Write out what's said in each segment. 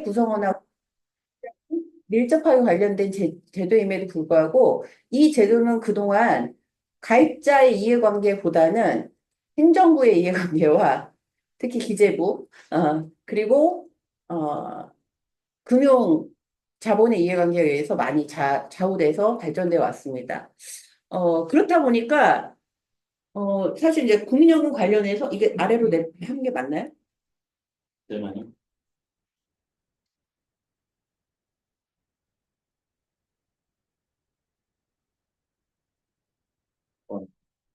구성원하고 밀접하게 관련된 제도임에도 불구하고 이 제도는 그동안 가입자의 이해관계보다는 행정부의 이해관계와 특히 기재부, 그리고 금융 자본의 이해관계에 의해서 많이 좌우돼서 발전되어 왔습니다. 그렇다 보니까 사실 이제 국민연금 관련해서 이게 아래로 하는 게 맞나요? 잠깐만요.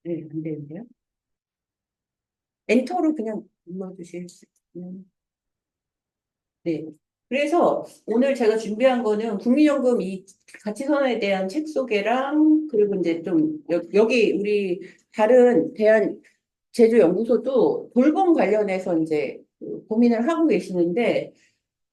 네, 안 되는데요. 엔터로 그냥 눌러주실 수 있나요? 네. 그래서 오늘 제가 준비한 거는 국민연금 이 가치선언에 대한 책 소개랑 그리고 이제 좀 여기 우리 다른 대한 제조연구소도 돌봄 관련해서 이제 그 고민을 하고 계시는데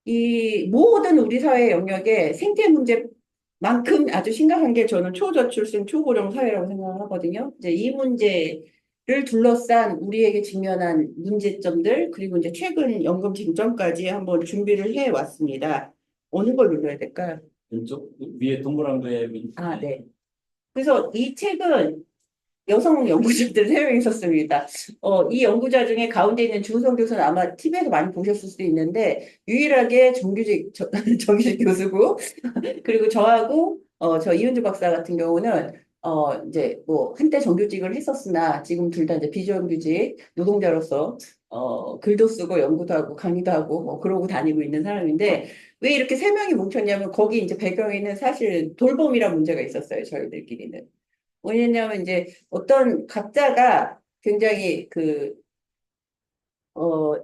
이 모든 우리 사회 영역의 생태 문제만큼 아주 심각한 게 저는 초저출생 초고령 사회라고 생각을 하거든요. 이제 이 문제를 둘러싼 우리에게 직면한 문제점들 그리고 이제 최근 연금 쟁점까지 한번 준비를 해 왔습니다. 어느 걸 눌러야 될까요? 왼쪽 위에 동그란 거에 아, 네. 그래서 이 책은 여성 연구자들 3명이 있었습니다. 이 연구자 중에 가운데 있는 주호성 교수는 아마 TV에서 많이 보셨을 수도 있는데, 유일하게 정규직 교수고, 그리고 저하고, 저 이은주 박사 같은 경우는, 이제 뭐, 한때 정규직을 했었으나, 지금 둘 다 이제 비정규직 노동자로서, 글도 쓰고 연구도 하고 강의도 하고, 뭐, 그러고 다니고 있는 사람인데, 왜 이렇게 3명이 뭉쳤냐면, 거기 이제 배경에는 사실 돌봄이란 문제가 있었어요, 저희들끼리는. 왜냐냐면 이제 어떤 각자가 굉장히 어,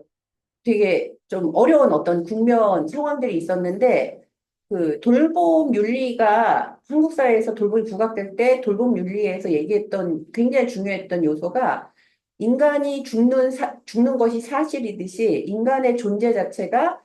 되게 좀 어려운 어떤 국면 상황들이 있었는데 돌봄 윤리가 한국 사회에서 돌봄이 부각될 때 돌봄 윤리에서 얘기했던 굉장히 중요했던 요소가 인간이 죽는 것이 사실이듯이 인간의 존재 자체가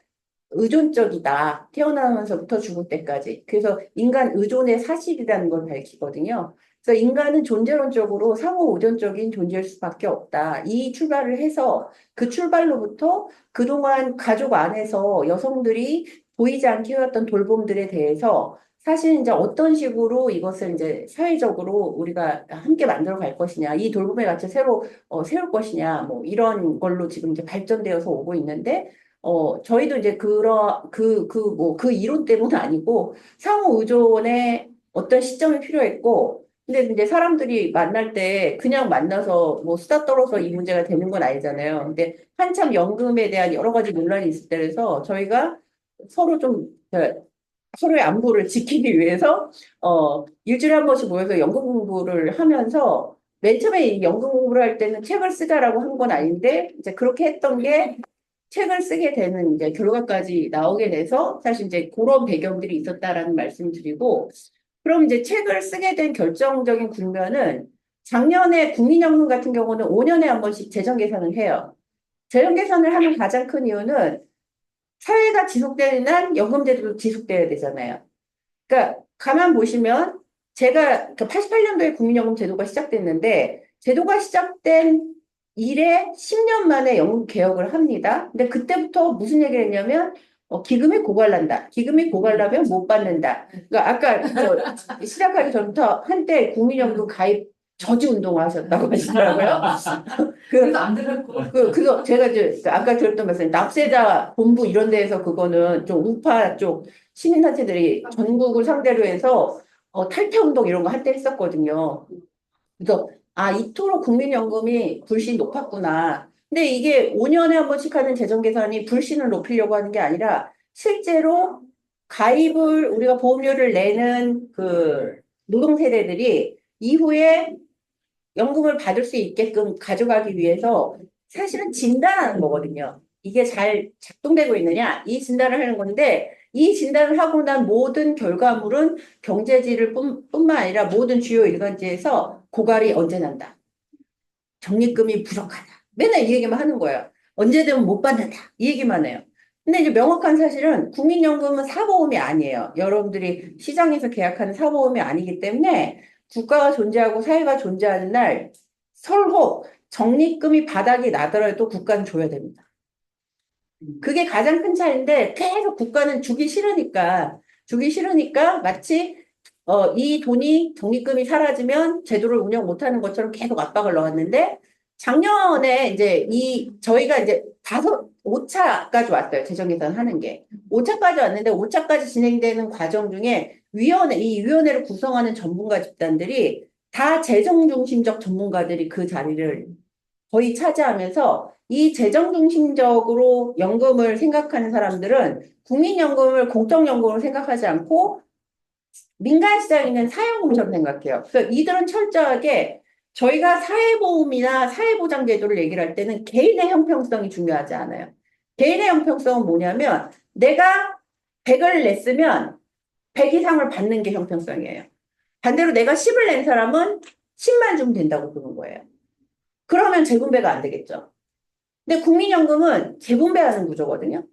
의존적이다. 태어나면서부터 죽을 때까지. 그래서 인간 의존의 사실이라는 걸 밝히거든요. 그래서 인간은 존재론적으로 상호 의존적인 존재일 수밖에 없다. 이 출발을 해서 그 출발로부터 그동안 가족 안에서 여성들이 보이지 않게 해왔던 돌봄들에 대해서 사실 이제 어떤 식으로 이것을 이제 사회적으로 우리가 함께 만들어 갈 것이냐, 이 돌봄의 가치를 새로 세울 것이냐, 뭐 이런 걸로 지금 이제 발전되어서 오고 있는데 저희도 이제 그 이론 때문은 아니고 상호 의존의 어떤 시점이 필요했고, 근데 이제 사람들이 만날 때 그냥 만나서 뭐 수다 떨어서 이 문제가 되는 건 아니잖아요. 근데 한참 연금에 대한 여러 가지 논란이 있을 때라서 저희가 서로 좀, 서로의 안부를 지키기 위해서, 일주일에 한 번씩 모여서 연금 공부를 하면서 맨 처음에 이 연금 공부를 할 때는 책을 쓰자라고 한 건 아닌데, 이제 그렇게 했던 게 책을 쓰게 되는 이제 결과까지 나오게 돼서 사실 이제 그런 배경들이 있었다라는 말씀 드리고 그럼 이제 책을 쓰게 된 결정적인 국면은 작년에 국민연금 같은 경우는 5년에 한 번씩 재정 계산을 해요. 재정 계산을 하는 가장 큰 이유는 사회가 지속되는 한 연금제도도 지속돼야 되잖아요. 그러니까 가만 보시면 제가 88년도에 국민연금 제도가 시작됐는데 제도가 시작된 이래 10년 만에 연금 개혁을 합니다. 근데 그때부터 무슨 얘기를 했냐면 기금이 고갈난다. 기금이 고갈나면 못 받는다. 그러니까 아까 시작하기 전부터 한때 국민연금 가입 저지 운동을 하셨다고 하시더라고요. 그래서 안 들었고. 그거 제가 이제 아까 들었던 말씀, 납세자 본부 이런 데에서 그거는 좀 우파 쪽 시민단체들이 전국을 상대로 해서 탈퇴 운동 이런 거 한때 했었거든요. 그래서 이토록 국민연금이 불신이 높았구나. 근데 이게 5년에 한 번씩 하는 재정 계산이 불신을 높이려고 하는 게 아니라 실제로 가입을 우리가 보험료를 내는 그 노동 세대들이 이후에 연금을 받을 수 있게끔 가져가기 위해서 사실은 진단하는 거거든요. 이게 잘 작동되고 있느냐, 이 진단을 하는 건데, 이 진단을 하고 난 모든 결과물은 경제지를 뿐만 아니라 모든 주요 일간지에서 고갈이 언제 난다. 적립금이 부족하다. 맨날 이 얘기만 하는 거예요. 언제 되면 못 받는다. 이 얘기만 해요. 근데 이제 명확한 사실은 국민연금은 사보험이 아니에요. 여러분들이 시장에서 계약하는 사보험이 아니기 때문에 국가가 존재하고 사회가 존재하는 날 설호 적립금이 바닥이 나더라도 국가는 줘야 됩니다. 그게 가장 큰 차이인데 계속 국가는 주기 싫으니까 마치 이 돈이 적립금이 사라지면 제도를 운영 못하는 것처럼 계속 압박을 넣었는데 작년에 이제 저희가 이제 5차까지 왔어요. 재정 예산 하는 게. 5차까지 왔는데 5차까지 진행되는 과정 중에 이 위원회를 구성하는 전문가 집단들이 다 재정 중심적 전문가들이 그 자리를 거의 차지하면서 이 재정 중심적으로 연금을 생각하는 사람들은 국민연금을 공적연금으로 생각하지 않고 민간 시장에 있는 사회보험처럼 생각해요. 그래서 이들은 철저하게 저희가 사회보험이나 사회보장제도를 얘기를 할 때는 개인의 형평성이 중요하지 않아요. 개인의 형평성은 뭐냐면 내가 100을 냈으면 100 이상을 받는 게 형평성이에요. 반대로 내가 10을 낸 사람은 10만 주면 된다고 보는 거예요. 그러면 재분배가 안 되겠죠. 근데 국민연금은 재분배하는 구조거든요.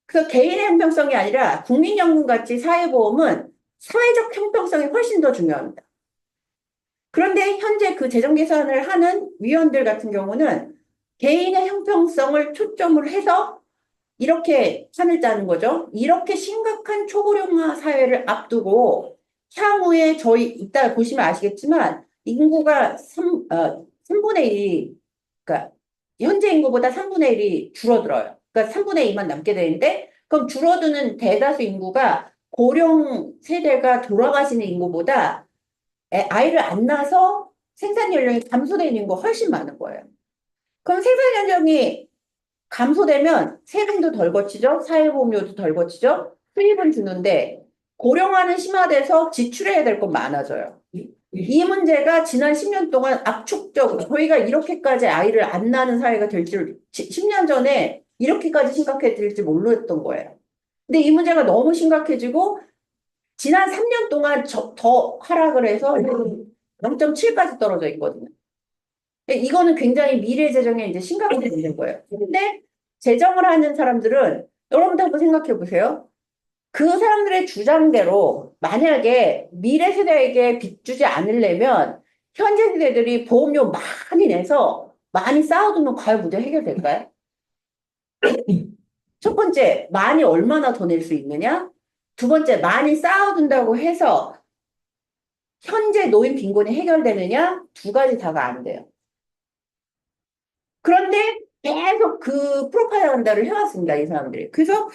그래서 개인의 형평성이 아니라 국민연금 같이 사회보험은 사회적 형평성이 훨씬 더 중요합니다. 그런데 현재 그 재정 계산을 하는 위원들 같은 경우는 개인의 형평성을 초점을 해서 이렇게 판을 짜는 거죠. 이렇게 심각한 초고령화 사회를 앞두고 향후에 저희 이따 보시면 아시겠지만 인구가 3분의 1이 그러니까 현재 인구보다 3분의 1이 줄어들어요. 그러니까 3분의 2만 남게 되는데 그럼 줄어드는 대다수 인구가 고령 세대가 돌아가시는 인구보다 아이를 안 낳아서 생산 연령이 감소되는 인구가 훨씬 많은 거예요. 그럼 생산 연령이 감소되면 세금도 덜 거치죠? 사회보험료도 덜 거치죠? 수입은 주는데 고령화는 심화돼서 지출해야 될 건 많아져요. 이 문제가 지난 10년 동안 압축적으로 저희가 이렇게까지 아이를 안 낳는 사회가 될 줄 10년 전에 이렇게까지 심각해질지 몰랐던 거예요. 근데 이 문제가 너무 심각해지고 지난 3년 동안 더 하락을 해서 0.7까지 떨어져 있거든요. 이거는 굉장히 미래 재정에 이제 심각한 문제인 거예요. 근데 재정을 하는 사람들은 여러분도 한번 생각해 보세요. 그 사람들의 주장대로 만약에 미래 세대에게 빚 주지 않으려면 현재 세대들이 보험료 많이 내서 많이 쌓아두면 과연 문제 해결될까요? 첫 번째, 많이 얼마나 더 낼 수 있느냐? 두 번째, 많이 쌓아둔다고 해서 현재 노인 빈곤이 해결되느냐? 두 가지 다가 안 돼요. 그런데 계속 그 프로파간다를 해왔습니다, 이 사람들이. 그래서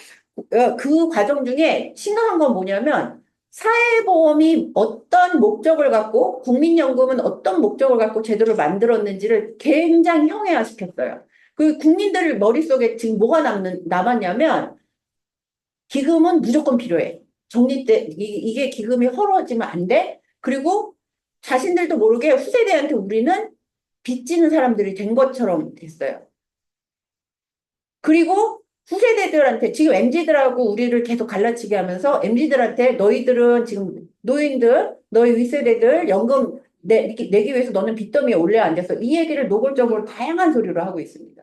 그 과정 중에 심각한 건 뭐냐면 사회보험이 어떤 목적을 갖고 국민연금은 어떤 목적을 갖고 제도를 만들었는지를 굉장히 형해화시켰어요. 그 국민들 머릿속에 지금 뭐가 남았냐면 기금은 무조건 필요해. 적립돼 이게 기금이 헐어지면 안 돼. 그리고 자신들도 모르게 후세대한테 우리는 빚지는 사람들이 된 것처럼 됐어요. 그리고 후세대들한테 지금 MZ들하고 우리를 계속 갈라치게 하면서 MZ들한테 너희들은 지금 노인들, 너희 윗세대들 연금 내기 위해서 너는 빚더미에 올려 앉아서 이 얘기를 노골적으로 다양한 소리로 하고 있습니다.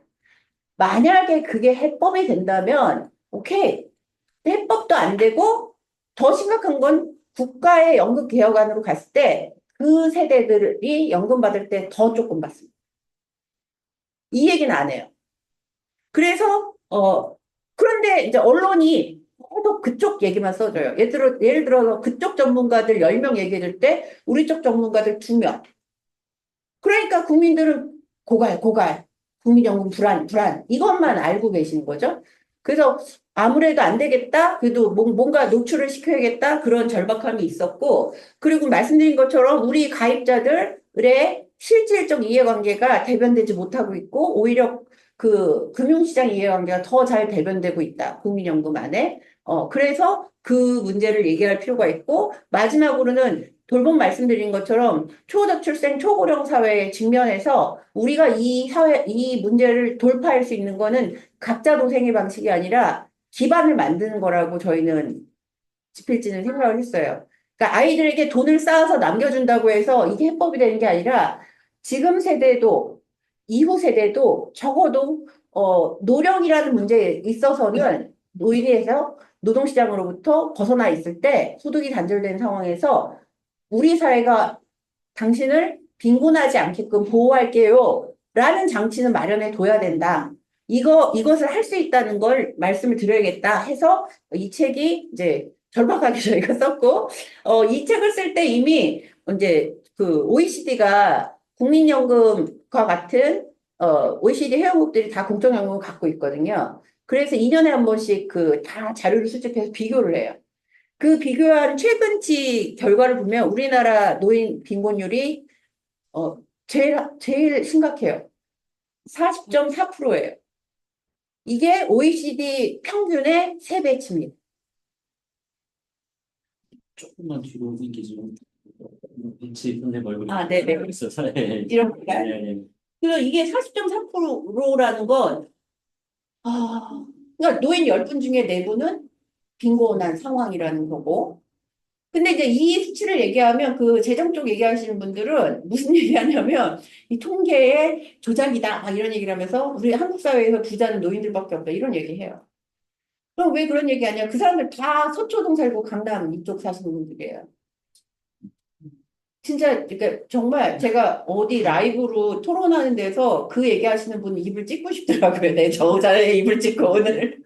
만약에 그게 해법이 된다면 오케이. 해법도 안 되고 더 심각한 건 국가의 연금 개혁안으로 갔을 때 그 세대들이 연금 받을 때 더 조금 받습니다. 이 얘기는 안 해요. 그래서 그런데 이제 언론이 계속 그쪽 얘기만 써줘요. 예를 들어서 그쪽 전문가들 10명 얘기해줄 때 우리 쪽 전문가들 2명. 그러니까 국민들은 고갈 국민연금 불안 이것만 알고 계시는 거죠. 그래서 아무래도 안 되겠다. 그래도 뭔가 노출을 시켜야겠다. 그런 절박함이 있었고 그리고 말씀드린 것처럼 우리 가입자들의 실질적 이해관계가 대변되지 못하고 있고 오히려 그 금융시장 이해관계가 더 잘 대변되고 있다. 국민연금 안에. 그래서 그 문제를 얘기할 필요가 있고 마지막으로는 돌봄 말씀드린 것처럼 초저출생 초고령 사회에 직면해서 우리가 이 문제를 돌파할 수 있는 거는 각자 도생의 방식이 아니라 기반을 만드는 거라고 저희는 지필지는 생각을 했어요. 그러니까 아이들에게 돈을 쌓아서 남겨준다고 해서 이게 해법이 되는 게 아니라 지금 세대도 이후 세대도 적어도 노령이라는 문제에 있어서는 노인에서 노동시장으로부터 벗어나 있을 때 소득이 단절된 상황에서 우리 사회가 당신을 빈곤하지 않게끔 보호할게요. 라는 장치는 마련해 둬야 된다. 이것을 할 수 있다는 걸 말씀을 드려야겠다 해서 이 책이 이제 절박하게 저희가 썼고, 이 책을 쓸 때 이미 이제 그 OECD가 국민연금과 같은, OECD 회원국들이 다 공적연금을 갖고 있거든요. 그래서 2년에 한 번씩 그 다 자료를 수집해서 비교를 해요. 그 비교한 최근치 결과를 보면 우리나라 노인 빈곤율이 제일 심각해요. 40.4%예요. 이게 OECD 평균의 3배치입니다. 조금만 뒤로 넘기죠. 빛이 근데 얼굴이 아, 네네. 있어서. 예. 이렇게. 네. 그래서 이게 40.4%라는 건, 그러니까 노인 10분 중에 4분은 빈곤한 상황이라는 거고, 근데 이제 이 수치를 얘기하면 그 재정 쪽 얘기하시는 분들은 무슨 얘기하냐면 이 통계의 조작이다 막 이런 얘기를 하면서 우리 한국 사회에서 부자는 노인들밖에 없다 이런 얘기해요. 그럼 왜 그런 얘기하냐? 그 사람들 다 서초동 살고 강남 이쪽 사시는 분들이에요. 진짜 그러니까 정말 제가 어디 라이브로 토론하는 데서 그 얘기하시는 분 입을 찍고 싶더라고요. 내 저자의 입을 찍고 오늘.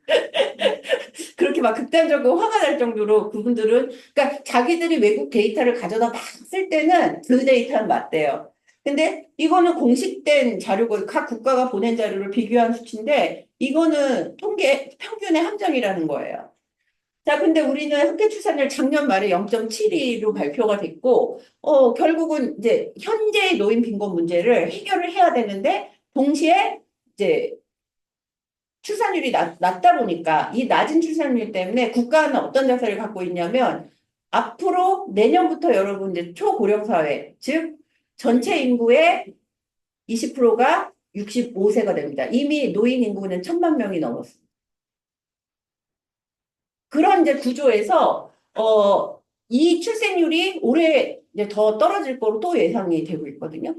그렇게 막 극단적으로 화가 날 정도로 그분들은, 그러니까 자기들이 외국 데이터를 가져다 막 쓸 때는 그 데이터는 맞대요. 근데 이거는 공식된 자료고 각 국가가 보낸 자료를 비교한 수치인데 이거는 통계 평균의 함정이라는 거예요. 자, 근데 우리는 합계 출산율 작년 말에 0.72로 발표가 됐고, 결국은 이제 현재의 노인 빈곤 문제를 해결을 해야 되는데, 동시에 이제 출산율이 낮다 보니까 이 낮은 출산율 때문에 국가는 어떤 자세를 갖고 있냐면 앞으로 내년부터 여러분 이제 초고령 사회, 즉 전체 인구의 20%가 65세가 됩니다. 이미 노인 인구는 1,000만 명이 넘었습니다. 그런 이제 구조에서 이 출생률이 올해 이제 더 떨어질 거로 또 예상이 되고 있거든요.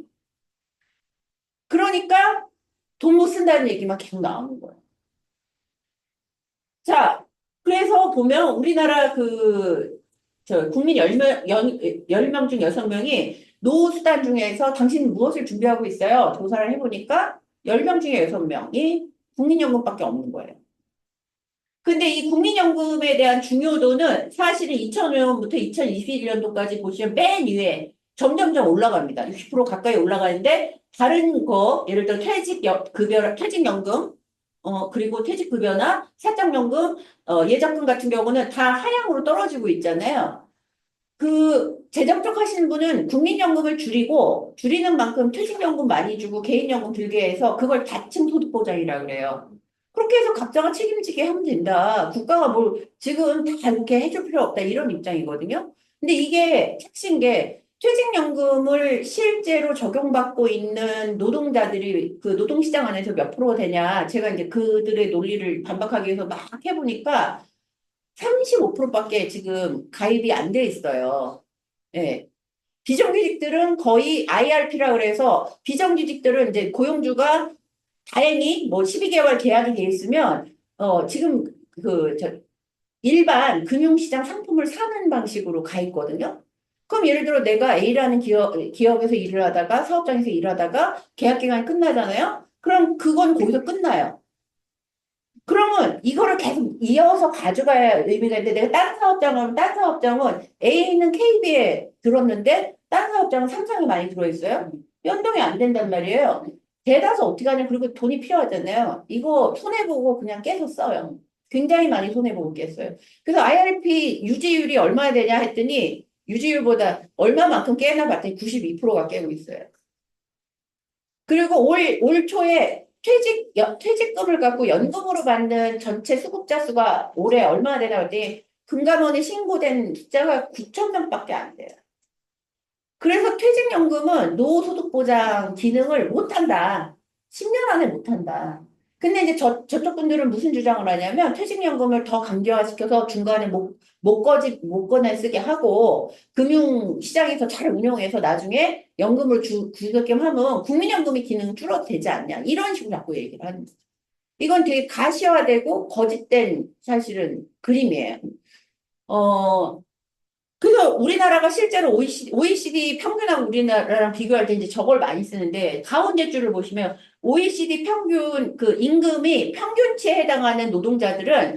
그러니까 돈 못 쓴다는 얘기만 계속 나오는 거예요. 자, 그래서 보면 우리나라 국민 10명 중 6명이 노후수단 중에서 당신은 무엇을 준비하고 있어요? 조사를 해보니까 10명 중에 6명이 국민연금밖에 없는 거예요. 근데 이 국민연금에 대한 중요도는 사실은 2005년부터 2021년도까지 보시면 맨 위에 점점점 올라갑니다. 60% 가까이 올라가는데 다른 거 예를 들어 퇴직급여, 퇴직연금 그리고 퇴직급여나 사적연금, 예적금 같은 경우는 다 하향으로 떨어지고 있잖아요. 그 재정적 하시는 분은 국민연금을 줄이는 만큼 퇴직연금 많이 주고 개인연금 들게 해서 그걸 다층 소득보장이라고 그래요. 그렇게 해서 각자가 책임지게 하면 된다. 국가가 뭘 지금 다 이렇게 해줄 필요 없다. 이런 입장이거든요. 근데 이게 핵심 게 퇴직연금을 실제로 적용받고 있는 노동자들이 그 노동시장 안에서 몇 프로 되냐. 제가 이제 그들의 논리를 반박하기 위해서 막 해보니까 35%밖에 지금 가입이 안 돼 있어요. 예. 비정규직들은 거의 IRP라 그래서 비정규직들은 이제 고용주가 다행히 뭐 12개월 계약이 돼 있으면 지금 일반 금융시장 상품을 사는 방식으로 가 있거든요. 그럼 예를 들어 내가 A라는 기업에서 일을 하다가 사업장에서 일하다가 계약 기간이 끝나잖아요. 그럼 그건 거기서 끝나요. 그러면 이거를 계속 이어서 가져가야 의미가 있는데 내가 다른 사업장은 A는 KB에 들었는데 다른 사업장은 삼성에 많이 들어있어요. 연동이 안 된단 말이에요. 대다수 어떻게 하냐. 그리고 돈이 필요하잖아요. 이거 손해보고 그냥 깨서 써요. 굉장히 많이 손해보고 깼어요. 그래서 IRP 유지율이 얼마나 되냐 했더니 유지율보다 얼마만큼 깨나 봤더니 92%가 깨고 있어요. 그리고 올 초에 퇴직금을 갖고 연금으로 받는 전체 수급자 수가 올해 얼마나 되나 했더니 금감원에 신고된 숫자가 9천 명밖에 안 돼요. 그래서 퇴직연금은 노후소득보장 기능을 못한다. 10년 안에 못한다. 근데 이제 저쪽 분들은 무슨 주장을 하냐면 퇴직연금을 더 강제화시켜서 중간에 못 꺼내 쓰게 하고 금융시장에서 잘 운용해서 나중에 연금을 주게끔 하면 국민연금의 기능이 줄어도 되지 않냐. 이런 식으로 자꾸 얘기를 하는 거죠. 이건 되게 가시화되고 거짓된 사실은 그림이에요. 그래서 우리나라가 실제로 OECD 평균하고 우리나라랑 비교할 때 이제 저걸 많이 쓰는데 가운데 줄을 보시면 OECD 평균 그 임금이 평균치에 해당하는 노동자들은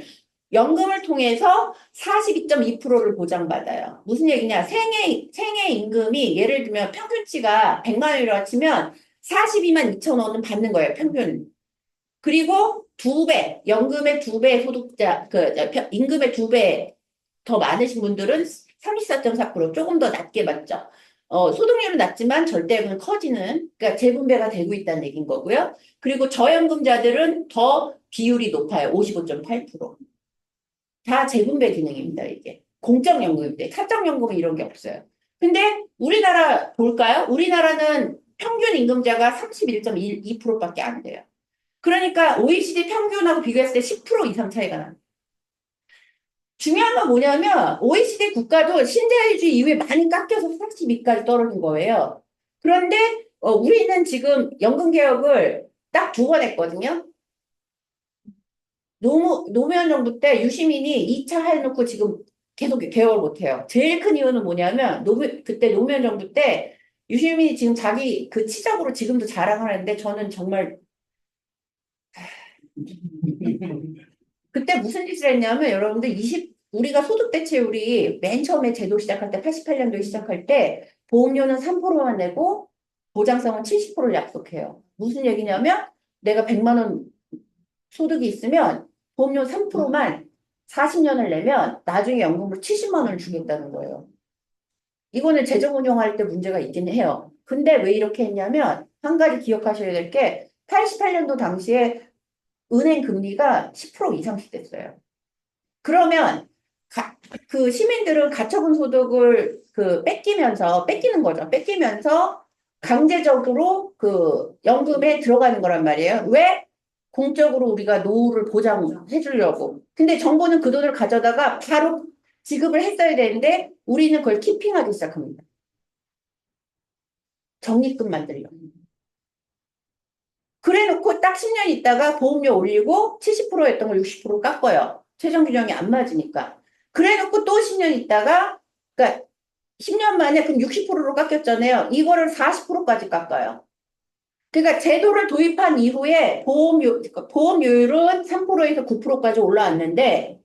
연금을 통해서 42.2%를 보장받아요. 무슨 얘기냐? 생애 임금이 예를 들면 평균치가 100만 원이라고 치면 42만 2천 원은 받는 거예요, 평균. 그리고 두 배, 연금의 두 배 소득자, 임금의 두 배 더 많으신 분들은 34.4%, 조금 더 낮게 받죠. 소득률은 낮지만 절대액은 커지는, 그러니까 재분배가 되고 있다는 얘기인 거고요. 그리고 저연금자들은 더 비율이 높아요. 55.8%. 다 재분배 기능입니다, 이게. 공적연금인데, 사적연금은 이런 게 없어요. 근데 우리나라 볼까요? 우리나라는 평균 임금자가 31.2%밖에 안 돼요. 그러니까 OECD 평균하고 비교했을 때 10% 이상 차이가 납니다. 중요한 건 뭐냐면 OECD 국가도 신자유주의 이후에 많이 깎여서 42까지 떨어진 거예요. 그런데 우리는 지금 연금 개혁을 딱 두 번 했거든요. 노무현 정부 때 유시민이 2차 해놓고 지금 계속 개혁을 못해요. 제일 큰 이유는 뭐냐면 그때 노무현 정부 때 유시민이 지금 자기 그 치적으로 지금도 자랑하는데 저는 정말 그때 무슨 짓을 했냐면 여러분들 우리가 소득 대체율이 맨 처음에 제도 시작할 때 88년도에 시작할 때 보험료는 3%만 내고 보장성은 70%를 약속해요. 무슨 얘기냐면 내가 100만 원 소득이 있으면 보험료 3%만 40년을 내면 나중에 연금으로 70만 원을 주겠다는 거예요. 이거는 재정 운용할 때 문제가 있긴 해요. 근데 왜 이렇게 했냐면 한 가지 기억하셔야 될 게 88년도 당시에 은행 금리가 10% 이상씩 됐어요. 그러면 그 시민들은 가처분 소득을 뺏기는 거죠. 뺏기면서 강제적으로 그 연금에 들어가는 거란 말이에요. 왜? 공적으로 우리가 노후를 보장해 주려고. 근데 정부는 그 돈을 가져다가 바로 지급을 했어야 되는데 우리는 그걸 키핑하기 시작합니다. 적립금 만들려고. 그래 놓고 딱 10년 있다가 보험료 올리고 70%였던 걸 60% 깎아요. 최저 균형이 안 맞으니까. 그래 놓고 또 10년 있다가, 그러니까 10년 만에 그럼 60%로 깎였잖아요. 이거를 40%까지 깎아요. 그러니까 제도를 도입한 이후에 보험료율은 3%에서 9%까지 올라왔는데,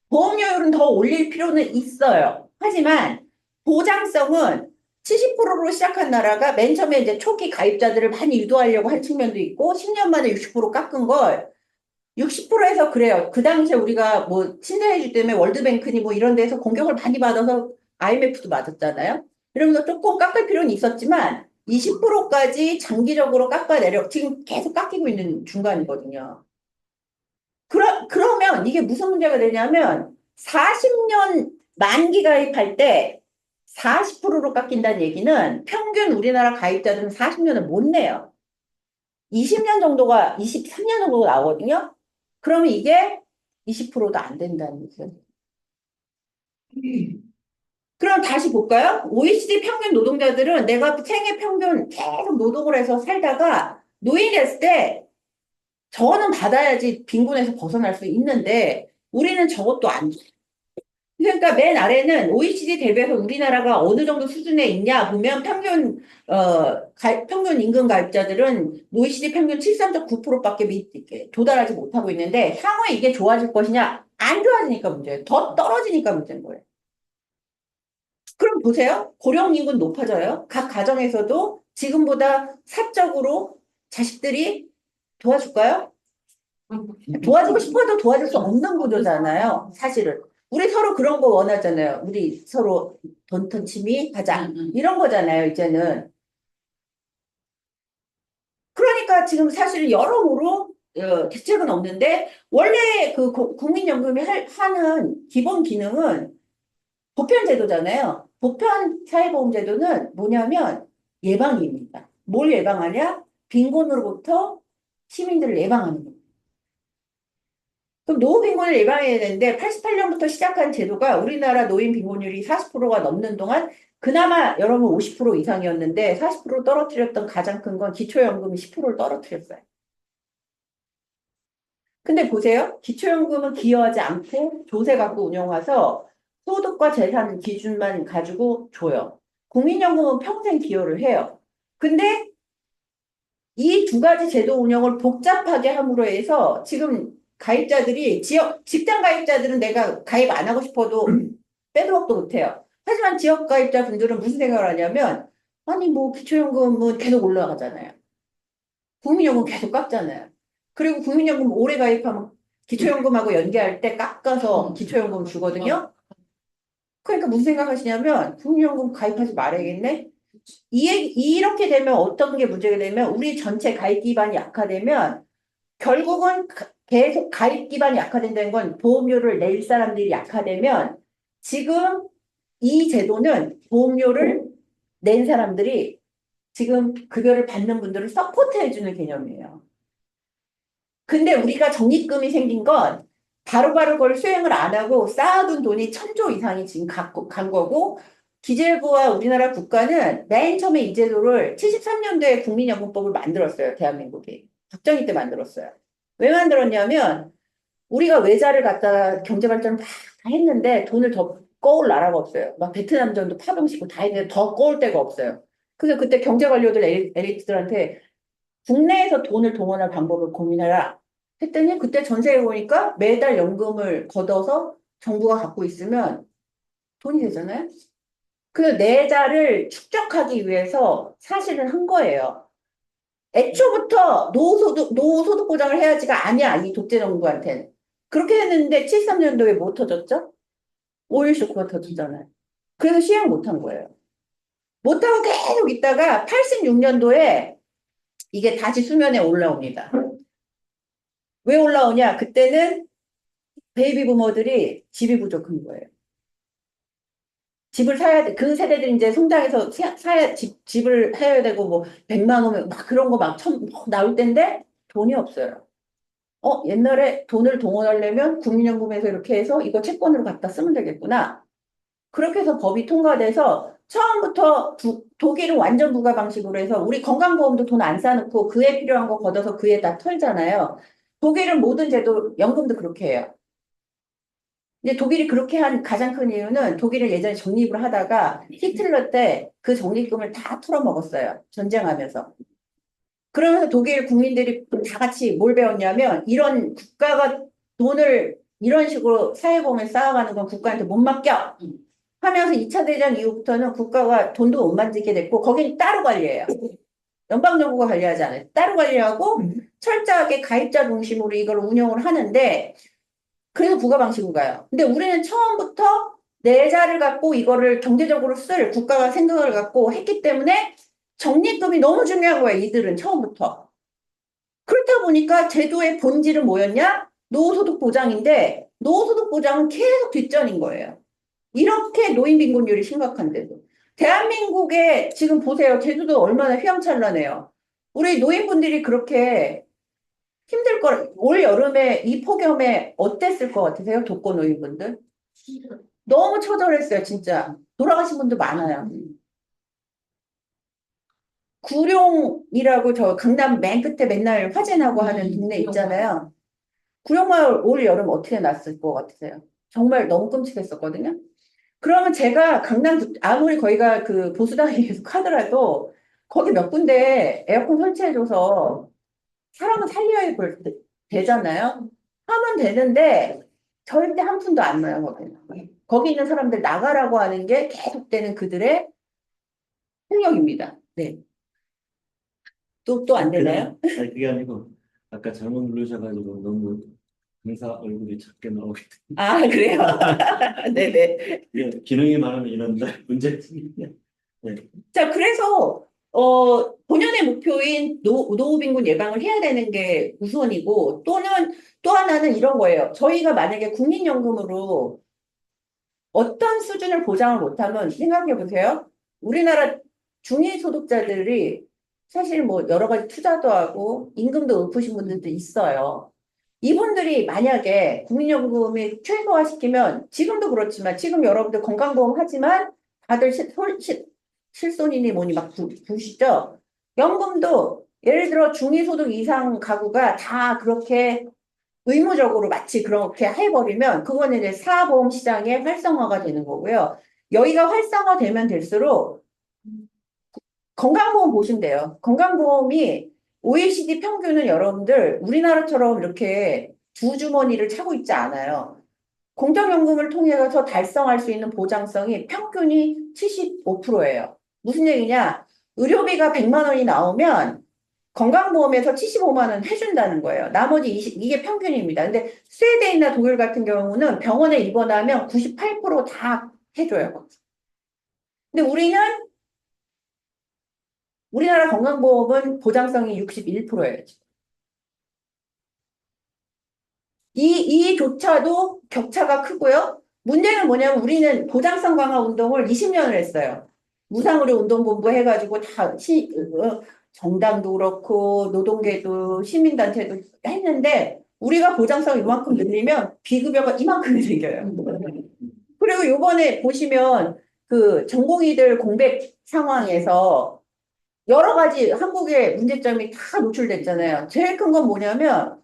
보험료율은 더 올릴 필요는 있어요. 하지만 보장성은 70%로 시작한 나라가 맨 처음에 이제 초기 가입자들을 많이 유도하려고 한 측면도 있고 10년 만에 60% 깎은 걸 60%에서 그래요. 그 당시에 우리가 뭐 신자유주의 때문에 월드뱅크니 뭐 이런 데서 공격을 많이 받아서 IMF도 맞았잖아요. 이러면서 조금 깎을 필요는 있었지만 20%까지 장기적으로 깎아내려 지금 계속 깎이고 있는 중간이거든요. 그러면 이게 무슨 문제가 되냐면 40년 만기 가입할 때 40%로 깎인다는 얘기는 평균 우리나라 가입자들은 40년을 못 내요. 20년 정도가 23년 정도 나오거든요. 그러면 이게 20%도 안 된다는 얘기죠. 그럼 다시 볼까요? OECD 평균 노동자들은 내가 생애 평균 계속 노동을 해서 살다가 노인이 됐을 때 저는 받아야지 빈곤에서 벗어날 수 있는데 우리는 저것도 안 줘. 그러니까 맨 아래는 OECD 대비해서 우리나라가 어느 정도 수준에 있냐 보면 평균 임금 가입자들은 OECD 평균 73.9%밖에 도달하지 못하고 있는데 향후에 이게 좋아질 것이냐? 안 좋아지니까 문제예요. 더 떨어지니까 문제인 거예요. 그럼 보세요. 고령인구는 높아져요. 각 가정에서도 지금보다 사적으로 자식들이 도와줄까요? 도와주고 싶어도 도와줄 수 없는 구조잖아요. 사실은. 우리 서로 그런 거 원하잖아요. 우리 서로 돈턴 취미 하자. 이런 거잖아요, 이제는. 그러니까 지금 사실 여러모로 대책은 없는데 원래 그 국민연금이 하는 기본 기능은 보편제도잖아요. 보편사회보험제도는 뭐냐면 예방입니다. 뭘 예방하냐? 빈곤으로부터 시민들을 예방하는 거예요. 그럼 노후 빈곤을 예방해야 되는데 88년부터 시작한 제도가 우리나라 노인 빈곤율이 40%가 넘는 동안 그나마 여러분 50% 이상이었는데 40% 떨어뜨렸던 가장 큰 건 기초연금이 10%를 떨어뜨렸어요. 근데 보세요. 기초연금은 기여하지 않고 조세 갖고 운영해서 소득과 재산 기준만 가지고 줘요. 국민연금은 평생 기여를 해요. 근데 이 두 가지 제도 운영을 복잡하게 함으로 해서 지금 가입자들이 직장 가입자들은 내가 가입 안 하고 싶어도 빼도 박도 못해요. 하지만 지역 가입자 분들은 무슨 생각을 하냐면 아니 뭐 기초연금은 계속 올라가잖아요. 국민연금 계속 깎잖아요. 그리고 국민연금 오래 가입하면 기초연금하고 연계할 때 깎아서 기초연금 주거든요. 그러니까 무슨 생각하시냐면 국민연금 가입하지 말아야겠네. 이렇게 되면 어떤 게 문제가 되면 우리 전체 가입 기반이 약화되면 결국은 계속 가입 기반이 약화된다는 건 보험료를 낼 사람들이 약화되면 지금 이 제도는 보험료를 낸 사람들이 지금 급여를 받는 분들을 서포트 해주는 개념이에요. 근데 우리가 적립금이 생긴 건 바로바로 그걸 수행을 안 하고 쌓아둔 돈이 1,000조 이상이 지금 간 거고 기재부와 우리나라 국가는 맨 처음에 이 제도를 73년도에 국민연금법을 만들었어요. 대한민국이. 박정희 때 만들었어요. 왜 만들었냐면 우리가 외자를 갖다가 경제발전을 막 했는데 돈을 더 꺼올 나라가 없어요. 막 베트남전도 파병시키고 다 했는데 더 꺼올 데가 없어요. 그래서 그때 경제관료들 엘리트들한테 국내에서 돈을 동원할 방법을 고민해라. 했더니 그때 전세에 보니까 매달 연금을 걷어서 정부가 갖고 있으면 돈이 되잖아요. 그 내자를 축적하기 위해서 사실은 한 거예요. 애초부터 노후소득 보장을 해야지가 아니야. 이 독재 정부한테는. 그렇게 했는데 73년도에 뭐 터졌죠? 오일 쇼크가 터지잖아요. 그래서 시행 못한 거예요. 못하고 계속 있다가 86년도에 이게 다시 수면에 올라옵니다. 왜 올라오냐? 그때는 베이비 부모들이 집이 부족한 거예요. 집을 사야 돼. 그 세대들이 이제 성장해서 집을 사야 되고 뭐 100만 원막 그런 거 막 나올 때인데 돈이 없어요. 옛날에 돈을 동원하려면 국민연금에서 이렇게 해서 이거 채권으로 갖다 쓰면 되겠구나. 그렇게 해서 법이 통과돼서 처음부터 독일은 완전 부가 방식으로 해서 우리 건강보험도 돈 안 싸놓고 그에 필요한 거 걷어서 그에다 털잖아요. 독일은 모든 제도, 연금도 그렇게 해요. 근데 독일이 그렇게 한 가장 큰 이유는 독일은 예전에 적립을 하다가 히틀러 때 그 적립금을 다 털어먹었어요. 전쟁하면서. 그러면서 독일 국민들이 다 같이 뭘 배웠냐면 이런 국가가 돈을 이런 식으로 사회보험에 쌓아가는 건 국가한테 못 맡겨 하면서 2차 대전 이후부터는 국가가 돈도 못 만지게 됐고 거기는 따로 관리해요. 연방정부가 관리하지 않아요. 따로 관리하고 철저하게 가입자 중심으로 이걸 운영을 하는데 그래서 부가 방식으로 가요. 근데 우리는 처음부터 내자를 갖고 이거를 경제적으로 쓸 국가가 생각을 갖고 했기 때문에 적립금이 너무 중요한 거예요. 이들은 처음부터. 그렇다 보니까 제도의 본질은 뭐였냐? 노후소득 보장인데 노후소득 보장은 계속 뒷전인 거예요. 이렇게 노인 빈곤율이 심각한데도. 대한민국에 지금 보세요. 제주도 얼마나 휘황찬란해요. 우리 노인분들이 그렇게 힘들 올 여름에 이 폭염에 어땠을 것 같으세요? 독거 노인분들? 너무 처절했어요, 진짜. 돌아가신 분도 많아요. 구룡이라고 저 강남 맨 끝에 맨날 화재 나고 하는 동네 있잖아요. 구룡마을 올 여름 어떻게 났을 것 같으세요? 정말 너무 끔찍했었거든요. 그러면 제가 아무리 거기가 그 보수당이 계속 하더라도 거기 몇 군데 에어컨 설치해줘서 사람은 살려야 되잖아요. 하면 되는데 절대 한 푼도 안 나요, 거기는. 거기 있는 사람들 나가라고 하는 게 계속되는 그들의 폭력입니다. 네. 또 안 되나요? 아니, 그게 아니고, 아까 잘못 누르셔가지고 너무 강사 얼굴이 작게 나오게 아, 그래요? 네네. 예, 기능이 많으면 이런 문제점이냐. 네. 자, 그래서, 본연의 목표인 노후빈곤 예방을 해야 되는 게 우선이고, 또 하나는 이런 거예요. 저희가 만약에 국민연금으로 어떤 수준을 보장을 못하면 생각해 보세요. 우리나라 중위소득자들이 사실 뭐 여러 가지 투자도 하고 임금도 높으신 분들도 있어요. 이분들이 만약에 국민연금이 최소화시키면 지금도 그렇지만 지금 여러분들 건강보험 하지만 다들 실손이니 뭐니 막 부시죠. 연금도 예를 들어 중위소득 이상 가구가 다 그렇게 의무적으로 마치 그렇게 해버리면 그거는 이제 사보험 시장의 활성화가 되는 거고요. 여기가 활성화되면 될수록 건강보험 보시면 돼요. 건강보험이 OECD 평균은 여러분들 우리나라처럼 이렇게 두 주머니를 차고 있지 않아요. 공적연금을 통해서 달성할 수 있는 보장성이 평균이 75%예요. 무슨 얘기냐? 의료비가 100만 원이 나오면 건강보험에서 75만 원 해준다는 거예요. 나머지 20, 이게 평균입니다. 근데 스웨덴이나 독일 같은 경우는 병원에 입원하면 98%다 해줘요. 근데 우리나라 건강보험은 보장성이 61%예요. 이조차도 격차가 크고요. 문제는 뭐냐면 우리는 보장성 강화 운동을 20년을 했어요. 무상의료 운동본부 해가지고 정당도 그렇고 노동계도 시민단체도 했는데 우리가 보장성 이만큼 늘리면 비급여가 이만큼이 생겨요. 그리고 요번에 보시면 그 전공의들 공백 상황에서 여러 가지 한국의 문제점이 다 노출됐잖아요. 제일 큰 건 뭐냐면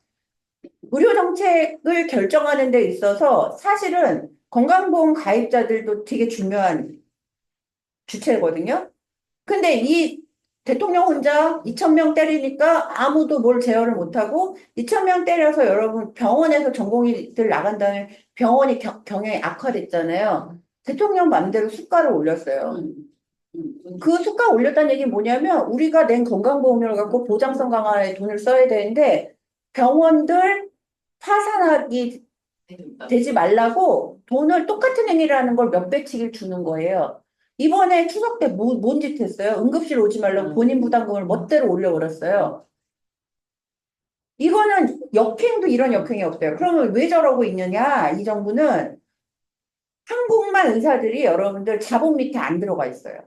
의료 정책을 결정하는 데 있어서 사실은 건강보험 가입자들도 되게 중요한 주체거든요. 근데 이 대통령 혼자 2,000명 때리니까 아무도 뭘 제어를 못하고 2,000명 때려서 여러분 병원에서 전공의들 나간 다음에 병원이 경영이 악화됐잖아요. 대통령 맘대로 수가를 올렸어요. 그 수가 올렸다는 얘기 뭐냐면 우리가 낸 건강보험료를 갖고 보장성 강화에 돈을 써야 되는데 병원들 파산하기 되지 말라고 돈을 똑같은 행위라는 걸 몇 배치를 주는 거예요. 이번에 추석 때 뭔 짓 했어요? 응급실 오지 말라고 본인 부담금을 멋대로 올려버렸어요. 이거는 역행도 이런 역행이 없어요. 그러면 왜 저러고 있느냐? 이 정부는 한국만 의사들이 여러분들 자본 밑에 안 들어가 있어요.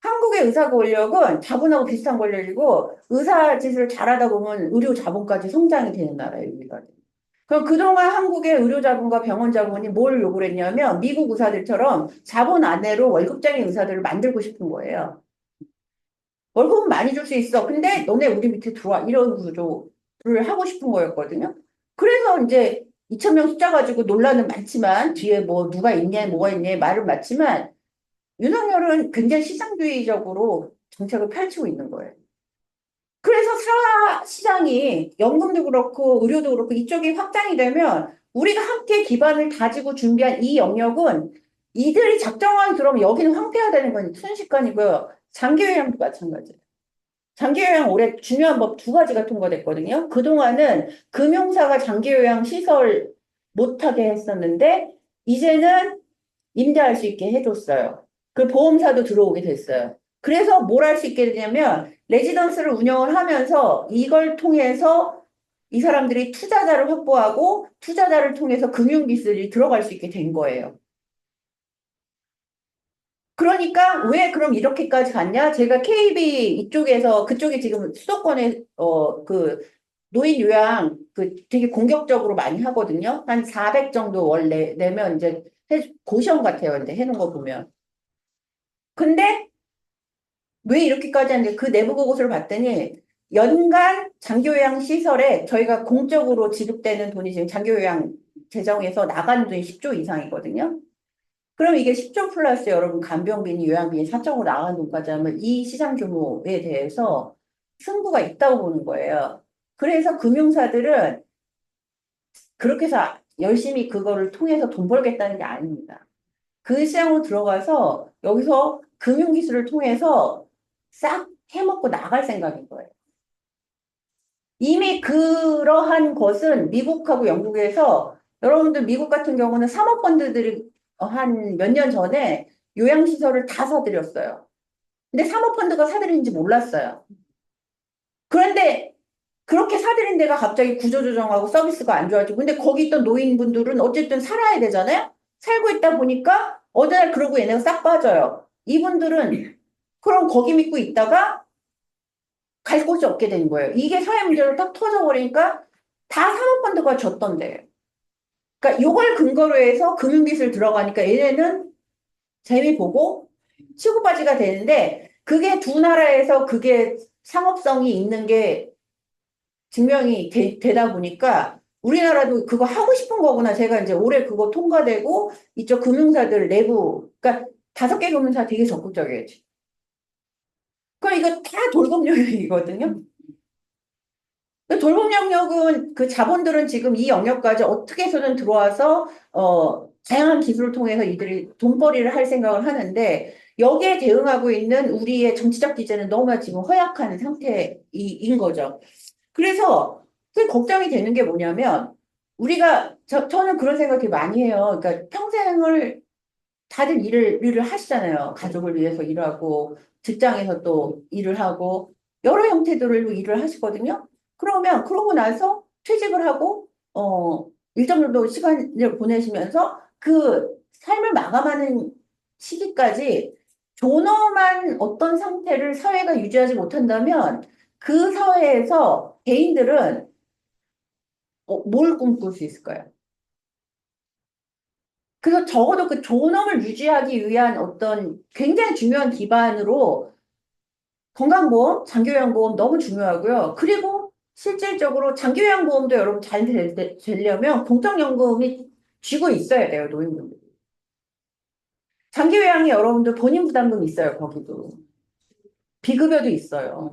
한국의 의사 권력은 자본하고 비슷한 권력이고 의사 짓을 잘하다 보면 의료 자본까지 성장이 되는 나라예요, 우리가. 그럼 그동안 한국의 의료 자본과 병원 자본이 뭘 요구를 했냐면 미국 의사들처럼 자본 안에로 월급쟁이 의사들을 만들고 싶은 거예요. 월급은 많이 줄 수 있어. 근데 너네 우리 밑에 들어와. 이런 구조를 하고 싶은 거였거든요. 그래서 이제 2,000명 숫자 가지고 논란은 많지만 뒤에 뭐 누가 있냐 뭐가 있냐 말은 많지만 윤석열은 굉장히 시장주의적으로 정책을 펼치고 있는 거예요. 그래서 시장이 연금도 그렇고 의료도 그렇고 이쪽이 확장이 되면 우리가 함께 기반을 다지고 준비한 이 영역은 이들이 작정하게 들어오면 여기는 황폐화되는 건 순식간이고요. 장기요양도 마찬가지예요. 장기요양 올해 중요한 법 두 가지가 통과됐거든요. 그동안은 금융사가 장기요양 시설 못하게 했었는데 이제는 임대할 수 있게 해줬어요. 그 보험사도 들어오게 됐어요. 그래서 뭘 할 수 있게 되냐면 레지던스를 운영을 하면서 이걸 통해서 이 사람들이 투자자를 확보하고 투자자를 통해서 금융기술이 들어갈 수 있게 된 거예요. 그러니까 왜 그럼 이렇게까지 갔냐? 제가 KB 이쪽에서 그쪽에 지금 수도권에 그 노인 요양 그 되게 공격적으로 많이 하거든요. 한 400 정도 원래 내면 이제 고시원 같아요. 근데 해놓은 거 보면. 근데 왜 이렇게까지 하는데 그 내부 보고서를 봤더니 연간 장기요양 시설에 저희가 공적으로 지급되는 돈이 지금 장기요양 재정에서 나가는 돈이 10조 이상이거든요. 그럼 이게 10조 플러스 여러분 간병비니 요양비니 사적으로 나가는 돈까지 하면 이 시장 규모에 대해서 승부가 있다고 보는 거예요. 그래서 금융사들은 그렇게 해서 열심히 그거를 통해서 돈 벌겠다는 게 아닙니다. 그 시장으로 들어가서 여기서 금융기술을 통해서 싹 해먹고 나갈 생각인 거예요. 이미 그러한 것은 미국하고 영국에서 여러분들 미국 같은 경우는 사모펀드들이 한 몇 년 전에 요양시설을 다 사들였어요. 근데 사모펀드가 사들인지 몰랐어요. 그런데 그렇게 사들인 데가 갑자기 구조조정하고 서비스가 안 좋아지고 근데 거기 있던 노인분들은 어쨌든 살아야 되잖아요. 살고 있다 보니까 어느 날 그러고 얘네가 싹 빠져요. 이분들은 그럼 거기 믿고 있다가 갈 곳이 없게 된 거예요. 이게 사회 문제로 딱 터져버리니까 다 사모펀드가 졌던데. 그러니까 이걸 근거로 해서 금융기술 들어가니까 얘네는 재미 보고 치고빠지가 되는데 그게 두 나라에서 그게 상업성이 있는 게 증명이 되다 보니까 우리나라도 그거 하고 싶은 거구나. 제가 이제 올해 그거 통과되고 이쪽 금융사들 내부 그러니까 5개 금융사 되게 적극적이에요. 그럼 이거 다 돌봄 영역이거든요. 돌봄 영역은 그 자본들은 지금 이 영역까지 어떻게 해서든 들어와서 다양한 기술을 통해서 이들이 돈벌이를 할 생각을 하는데 여기에 대응하고 있는 우리의 정치적 기제는 너무나 지금 허약한 상태인 거죠. 그래서 그 걱정이 되는 게 뭐냐면 우리가 저는 그런 생각 되게 많이 해요. 그러니까 평생을 다들 일을 하시잖아요. 가족을 위해서 일하고 직장에서 또 일을 하고 여러 형태들로 일을 하시거든요. 그러면 그러고 나서 퇴직을 하고 일정 정도 시간을 보내시면서 그 삶을 마감하는 시기까지 존엄한 어떤 상태를 사회가 유지하지 못한다면 그 사회에서 개인들은 뭘 꿈꿀 수 있을까요? 그래서 적어도 그 존엄을 유지하기 위한 어떤 굉장히 중요한 기반으로 건강보험, 장기요양보험 너무 중요하고요. 그리고 실질적으로 장기요양보험도 여러분 잘 되려면 공적연금이 쥐고 있어야 돼요, 노인분들. 장기요양이 여러분들 본인 부담금 있어요, 거기도. 비급여도 있어요.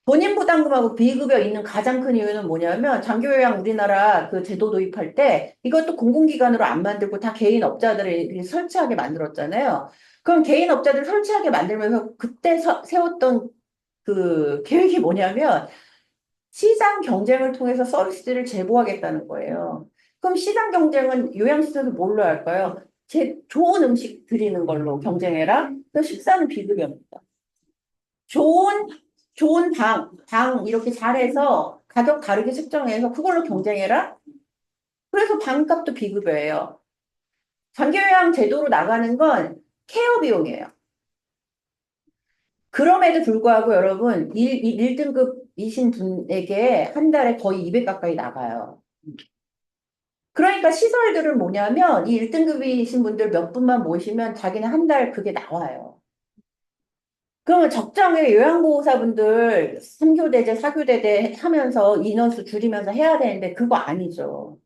본인 부담금하고 비급여 있는 가장 큰 이유는 뭐냐면 장기요양 우리나라 그 제도 도입할 때 이것도 공공기관으로 안 만들고 다 개인 업자들이 설치하게 만들었잖아요. 그럼 개인 업자들 설치하게 만들면서 그때 세웠던 그 계획이 뭐냐면 시장 경쟁을 통해서 서비스를 제공하겠다는 거예요. 그럼 시장 경쟁은 요양시설을 뭘로 할까요? 좋은 음식 드리는 걸로 경쟁해라. 그 식사는 비급여입니다. 좋은 방 이렇게 잘해서 가격 다르게 책정해서 그걸로 경쟁해라. 그래서 방값도 비급여예요. 장기요양 제도로 나가는 건 케어 비용이에요. 그럼에도 불구하고 여러분 1등급이신 분에게 한 달에 거의 200 가까이 나가요. 그러니까 시설들은 뭐냐면 이 1등급이신 분들 몇 분만 모시면 자기는 한 달 그게 나와요. 그러면 적정의 요양보호사분들 3교대제, 4교대제 하면서 인원수 줄이면서 해야 되는데 그거 아니죠.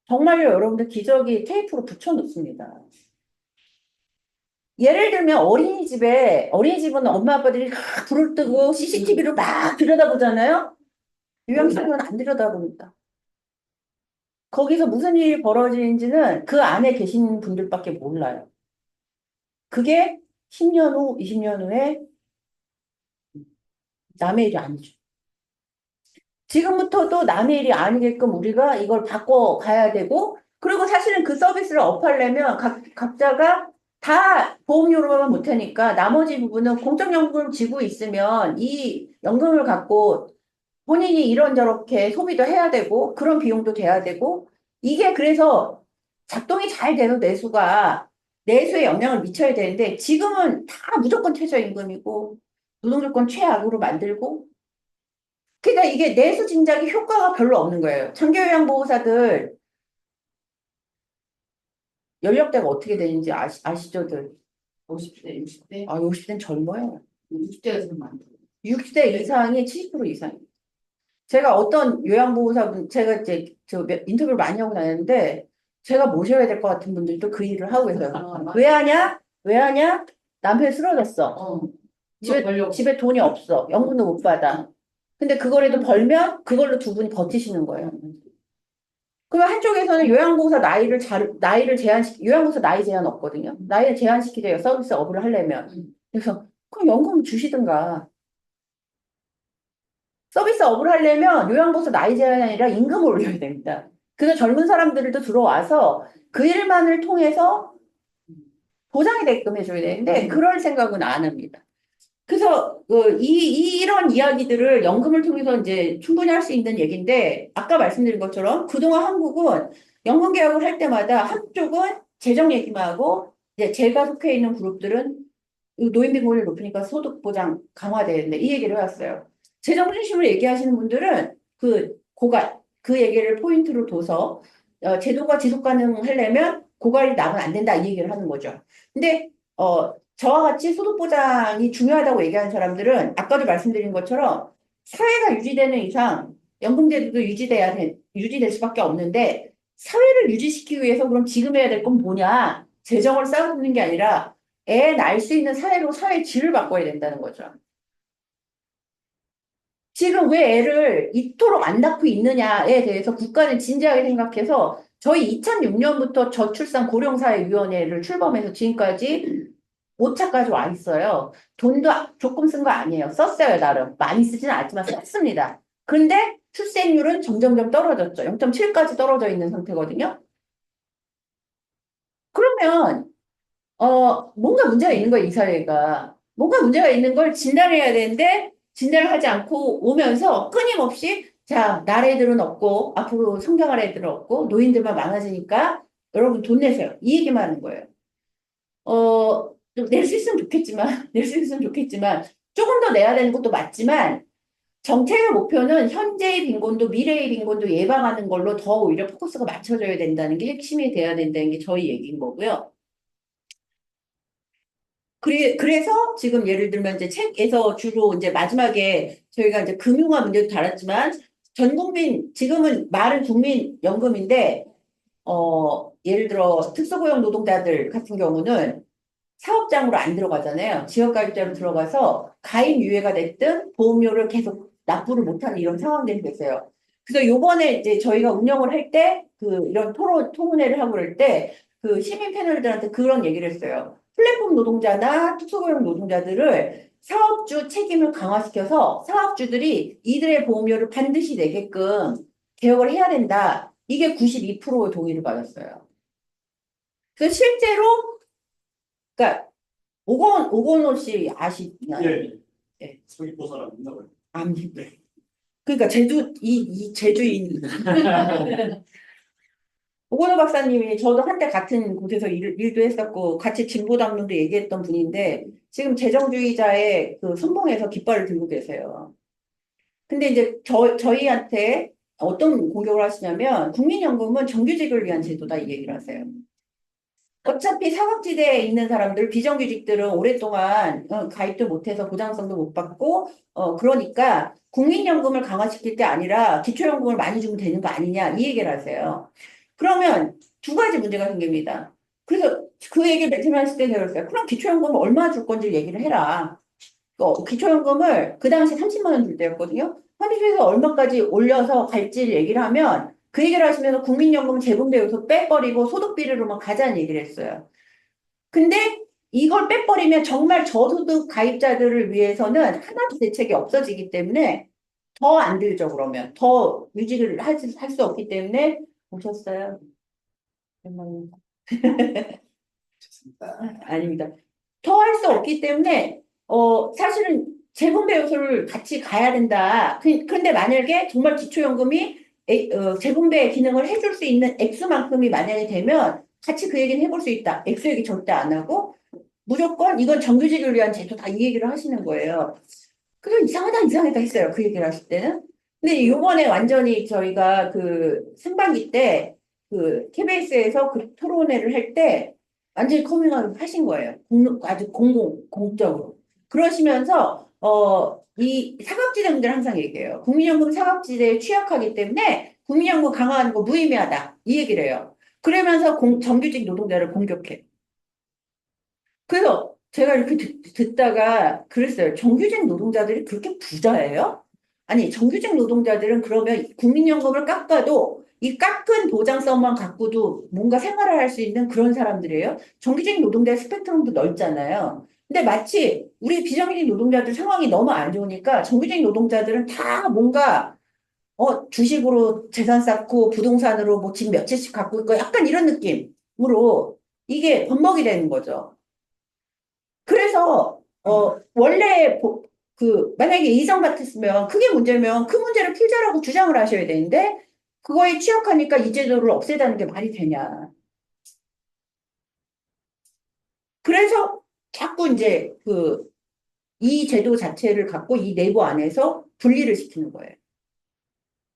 정말로 여러분들 기저귀 테이프로 붙여놓습니다. 예를 들면 어린이집은 엄마 아빠들이 막 불을 끄고 CCTV로 막 들여다보잖아요. 요양시설은 안 들여다봅니다. 거기서 무슨 일이 벌어지는지는 그 안에 계신 분들밖에 몰라요. 그게 10년 후, 20년 후에 남의 일이 아니죠. 지금부터도 남의 일이 아니게끔 우리가 이걸 바꿔가야 되고, 그리고 사실은 그 서비스를 업하려면 각자가 다 보험료로만 못하니까 나머지 부분은 공적연금을 쥐고 있으면 이 연금을 갖고 본인이 이런저렇게 소비도 해야 되고, 그런 비용도 돼야 되고, 이게 그래서 작동이 잘 돼서 내수에 영향을 미쳐야 되는데, 지금은 다 무조건 최저임금이고, 노동조건 최악으로 만들고, 그러니까 이게 내수 진작에 효과가 별로 없는 거예요. 장기요양보호사들 연령대가 어떻게 되는지 아시죠들? 50대, 60대, 아, 50대는 젊어요. 60대에서 많죠. 60대 이상이 70% 이상. 제가 어떤 요양보호사분, 제가 이제 인터뷰를 많이 하고 다녔는데, 제가 모셔야 될 것 같은 분들도 그 일을 하고 있어요. 왜 하냐? 왜 하냐? 남편이 쓰러졌어. 이거 벌려고. 집에 돈이 없어. 연금도 못 받아. 근데 그거라도 벌면 그걸로 두 분이 버티시는 거예요. 그러면 한쪽에서는 요양보호사 요양보호사 나이 제한 없거든요. 나이를 제한시키래요. 서비스 업을 하려면. 그래서, 그럼 연금 주시든가. 서비스 업을 하려면 요양보호사 나이 제한이 아니라 임금을 올려야 됩니다. 그래서 젊은 사람들도 들어와서 그 일만을 통해서 보장이 되게끔 해줘야 되는데, 그럴 생각은 안 합니다. 그래서 이런 이야기들을 연금을 통해서 이제 충분히 할 수 있는 얘기인데 아까 말씀드린 것처럼 그동안 한국은 연금 개혁을 할 때마다 한쪽은 재정 얘기만 하고 이제 제가 속해 있는 그룹들은 노인 빈곤을 높이니까 소득 보장 강화되는데 이 얘기를 해왔어요. 재정 중심으로 얘기하시는 분들은 그 얘기를 포인트로 둬서 제도가 지속 가능하려면 고갈이 나면 안 된다 이 얘기를 하는 거죠. 근데 저와 같이 소득보장이 중요하다고 얘기하는 사람들은 아까도 말씀드린 것처럼 사회가 유지되는 이상 연금제도도 유지될 수밖에 없는데 사회를 유지시키기 위해서 그럼 지금 해야 될 건 뭐냐? 재정을 쌓아두는 게 아니라 애 낳을 수 있는 사회 질을 바꿔야 된다는 거죠. 지금 왜 애를 이토록 안 낳고 있느냐에 대해서 국가는 진지하게 생각해서 저희 2006년부터 저출산 고령사회위원회를 출범해서 지금까지 5차까지 와 있어요. 돈도 조금 쓴 거 아니에요. 썼어요, 나름. 많이 쓰지는 않지만 썼습니다. 근데 출생률은 점점점 떨어졌죠. 0.7까지 떨어져 있는 상태거든요. 그러면 뭔가 문제가 있는 거예요, 이 사회가. 뭔가 문제가 있는 걸 진단해야 되는데, 진단을 하지 않고 오면서 끊임없이, 자, 날 애들은 없고, 앞으로 성장할 애들은 없고, 노인들만 많아지니까, 여러분 돈 내세요. 이 얘기만 하는 거예요. 낼 수 있으면 좋겠지만, 낼 수 있으면 좋겠지만, 조금 더 내야 되는 것도 맞지만, 정책의 목표는 현재의 빈곤도 미래의 빈곤도 예방하는 걸로 더 오히려 포커스가 맞춰져야 된다는 게 핵심이 돼야 된다는 게 저희 얘기인 거고요. 그래서 지금 예를 들면 이제 책에서 주로 이제 마지막에 저희가 이제 금융화 문제도 다뤘지만 전 국민, 지금은 말은 국민연금인데, 예를 들어 특수고용 노동자들 같은 경우는 사업장으로 안 들어가잖아요. 지역가입자로 들어가서 가입 유예가 됐든 보험료를 계속 납부를 못하는 이런 상황들이 됐어요. 그래서 요번에 이제 저희가 운영을 할 때, 이런 토론회를 하고 그럴 때, 시민 패널들한테 그런 얘기를 했어요. 플랫폼 노동자나 특수고용 노동자들을 사업주 책임을 강화시켜서 사업주들이 이들의 보험료를 반드시 내게끔 개혁을 해야 된다. 이게 92%의 동의를 받았어요. 그래서 실제로, 그러니까 오건호 씨 아시나요? 예, 예. 서귀포 사람 있나봐요. 압니다. 그러니까 이 제주인 오건호 박사님이 저도 한때 같은 곳에서 일도 했었고 같이 진보당론도 얘기했던 분인데 지금 재정주의자의 그 선봉에서 깃발을 들고 계세요. 근데 이제 저희한테 어떤 공격을 하시냐면 국민연금은 정규직을 위한 제도다 이 얘기를 하세요. 어차피 사각지대에 있는 사람들, 비정규직들은 오랫동안 가입도 못해서 보장성도 못 받고, 그러니까 국민연금을 강화시킬 게 아니라 기초연금을 많이 주면 되는 거 아니냐, 이 얘기를 하세요. 그러면 두 가지 문제가 생깁니다. 그래서 그 얘기를 맨 처음에 했을 때 제가 그랬어요. 그럼 기초연금을 얼마 줄 건지 얘기를 해라. 기초연금을 그 당시 30만 원 줄 때였거든요. 현실에서 얼마까지 올려서 갈지 얘기를 하면 그 얘기를 하시면서 국민연금 재분배 요소 빼버리고 소득비례로만 가자는 얘기를 했어요. 근데 이걸 빼버리면 정말 저소득 가입자들을 위해서는 하나도 대책이 없어지기 때문에 더 안 들죠, 그러면. 더 유지를 할 수 없기 때문에 오셨어요. 오랜만입니다. 아닙니다. 더 할 수 없기 때문에 사실은 재분배 요소를 같이 가야 된다. 근데 만약에 정말 기초연금이 재분배 기능을 해줄 수 있는 액수만큼이 만약에 되면 같이 그 얘기는 해볼 수 있다. 액수 얘기 절대 안 하고 무조건 이건 정규직을 위한 제도다 이 얘기를 하시는 거예요. 그래서 이상하다 했어요. 그 얘기를 하실 때는. 근데 이번에 완전히 저희가 그 상반기 때 KBS에서 그 토론회를 할 때 완전히 커밍아웃 하신 거예요. 아주 공적으로. 그러시면서, 이 사각지대 문제를 항상 얘기해요. 국민연금 사각지대에 취약하기 때문에 국민연금 강화하는 거 무의미하다. 이 얘기를 해요. 그러면서 정규직 노동자를 공격해. 그래서 제가 이렇게 듣다가 그랬어요. 정규직 노동자들이 그렇게 부자예요? 아니, 정규직 노동자들은 그러면 국민연금을 깎아도 이 깎은 보장성만 갖고도 뭔가 생활을 할 수 있는 그런 사람들이에요. 정규직 노동자의 스펙트럼도 넓잖아요. 근데 마치 우리 비정규직 노동자들 상황이 너무 안 좋으니까 정규직 노동자들은 다 뭔가 주식으로 재산 쌓고 부동산으로 뭐 집 몇 채씩 갖고 있고 약간 이런 느낌으로 이게 번복이 되는 거죠. 그래서 원래 만약에 이성 같았으면 그게 문제면 그 문제를 풀자라고 주장을 하셔야 되는데 그거에 취약하니까 이 제도를 없애자는 게 말이 되냐. 그래서 자꾸 이제 이 제도 자체를 갖고 이 내부 안에서 분리를 시키는 거예요.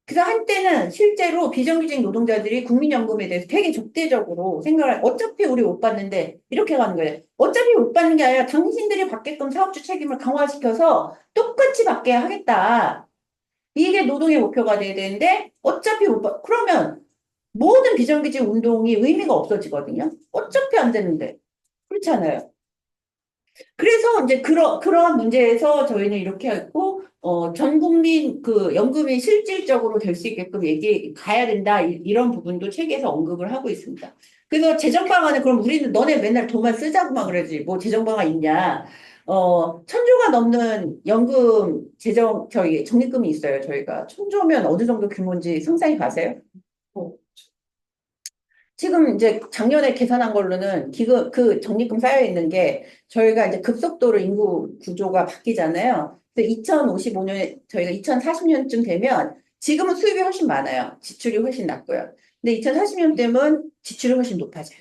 그래서 한때는 실제로 비정규직 노동자들이 국민연금에 대해서 되게 적대적으로 생각을, 어차피 우리 못 받는데, 이렇게 가는 거예요. 어차피 못 받는 게 아니라 당신들이 받게끔 사업주 책임을 강화시켜서 똑같이 받게 하겠다. 이게 노동의 목표가 돼야 되는데, 어차피 그러면 모든 비정규직 운동이 의미가 없어지거든요. 어차피 안 되는데. 그렇잖아요. 그래서 이제 그런 문제에서 저희는 이렇게 했고, 전 국민 그 연금이 실질적으로 될 수 있게끔 가야 된다. 이런 부분도 책에서 언급을 하고 있습니다. 그래서 재정 방안은 그럼 우리는 너네 맨날 돈만 쓰자고만 그러지. 뭐 재정 방안 있냐. 1,000조가 넘는 연금 저희 적립금이 있어요. 저희가 1,000조면 어느 정도 규모인지 상상이 가세요? 지금 이제 작년에 계산한 걸로는 그 적립금 쌓여 있는 게 저희가 이제 급속도로 인구 구조가 바뀌잖아요. 그래서 2055년에 저희가 2040년쯤 되면 지금은 수입이 훨씬 많아요. 지출이 훨씬 낮고요. 근데 2040년 되면 지출이 훨씬 높아져요.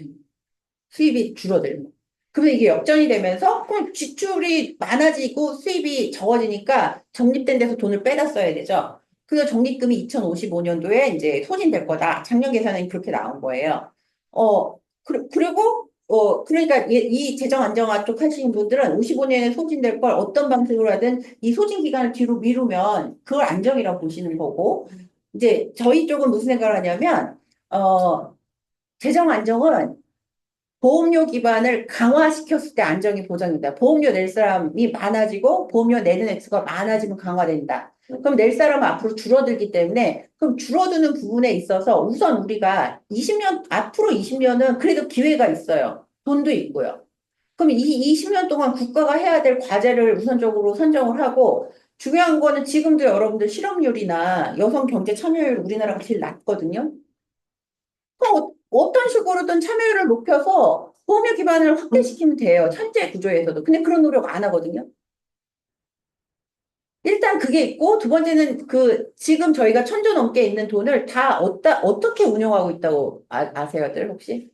수입이 줄어들고. 그러면 이게 역전이 되면서 그럼 지출이 많아지고 수입이 적어지니까 적립된 데서 돈을 빼다 써야 되죠. 그래서 적립금이 2055년도에 이제 소진될 거다. 작년 계산은 그렇게 나온 거예요. 그러니까 이 재정 안정화 쪽 하시는 분들은 55년에 소진될 걸 어떤 방식으로 하든 이 소진 기간을 뒤로 미루면 그걸 안정이라고 보시는 거고, 이제 저희 쪽은 무슨 생각을 하냐면, 재정 안정은 보험료 기반을 강화시켰을 때 안정이 보장된다. 보험료 낼 사람이 많아지고 보험료 내는 액수가 많아지면 강화된다. 그럼 낼 사람은 앞으로 줄어들기 때문에 그럼 줄어드는 부분에 있어서 우선 우리가 20년, 앞으로 20년은 그래도 기회가 있어요. 돈도 있고요. 그럼 이 20년 동안 국가가 해야 될 과제를 우선적으로 선정을 하고 중요한 거는 지금도 여러분들 실업률이나 여성 경제 참여율 우리나라가 제일 낮거든요. 그럼 어떤 식으로든 참여율을 높여서 보험료 기반을 확대시키면 돼요. 현재 구조에서도. 근데 그런 노력 안 하거든요. 일단 그게 있고, 두 번째는 지금 저희가 1,000조 넘게 있는 돈을 다 어떻게 운영하고 있다고 아세요들 혹시?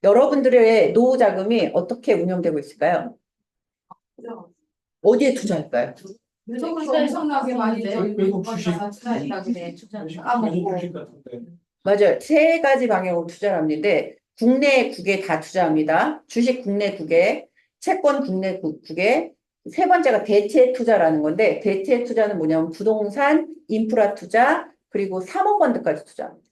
여러분들의 노후 자금이 어떻게 운영되고 있을까요? 어디에 투자할까요? 외국에서 엄청나게 많이 내요. 외국 주식. 투자한다 그래. 주식 까먹고. 같은데. 맞아요. 세 가지 방향으로 투자를 합니다. 국내 국에 다 투자합니다. 주식 국내 국에, 채권 국내 국에, 세 번째가 대체 투자라는 건데, 대체 투자는 뭐냐면 부동산, 인프라 투자, 그리고 사모펀드까지 투자합니다.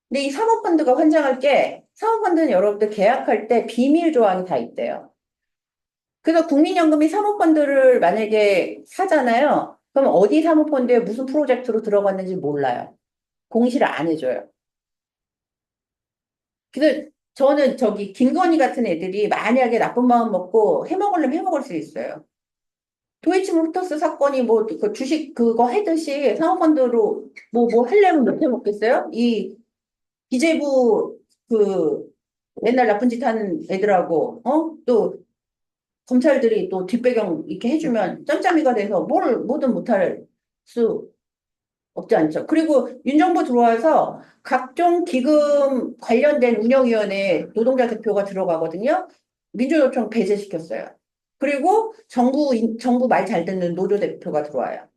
근데 이 사모펀드가 환장할 게, 사모펀드는 여러분들 계약할 때 비밀 조항이 다 있대요. 그래서 국민연금이 사모펀드를 만약에 사잖아요. 그럼 어디 사모펀드에 무슨 프로젝트로 들어갔는지 몰라요. 공시를 안 해줘요. 그래서 저는 저기 김건희 같은 애들이 만약에 나쁜 마음 먹고 해먹으려면 해먹을 수 있어요. 도이치모터스 사건이 뭐 그 주식 그거 하듯이 사모펀드로 뭐 하려면 못 해먹겠어요? 이 기재부 맨날 나쁜 짓 하는 애들하고 또 검찰들이 또 뒷배경 이렇게 해주면 짬짬이가 돼서 뭐든 못할 수 없지 않죠. 그리고 윤 정부 들어와서 각종 기금 관련된 운영위원회 노동자 대표가 들어가거든요. 민주노총 배제시켰어요. 그리고 정부 말 잘 듣는 노조 대표가 들어와요.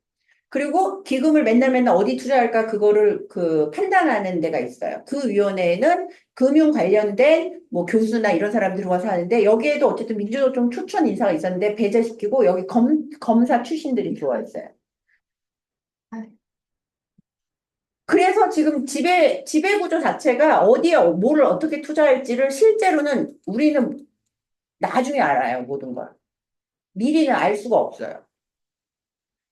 그리고 기금을 맨날 어디 투자할까 그거를 판단하는 데가 있어요. 그 위원회에는 금융 관련된 뭐 교수나 이런 사람들이 들어와서 하는데 여기에도 어쨌든 민주노총 추천 인사가 있었는데 배제시키고 여기 검사 출신들이 들어와 있어요. 그래서 지금 지배 구조 자체가 어디에 뭐를 어떻게 투자할지를 실제로는 우리는 나중에 알아요, 모든 걸. 미리는 알 수가 없어요.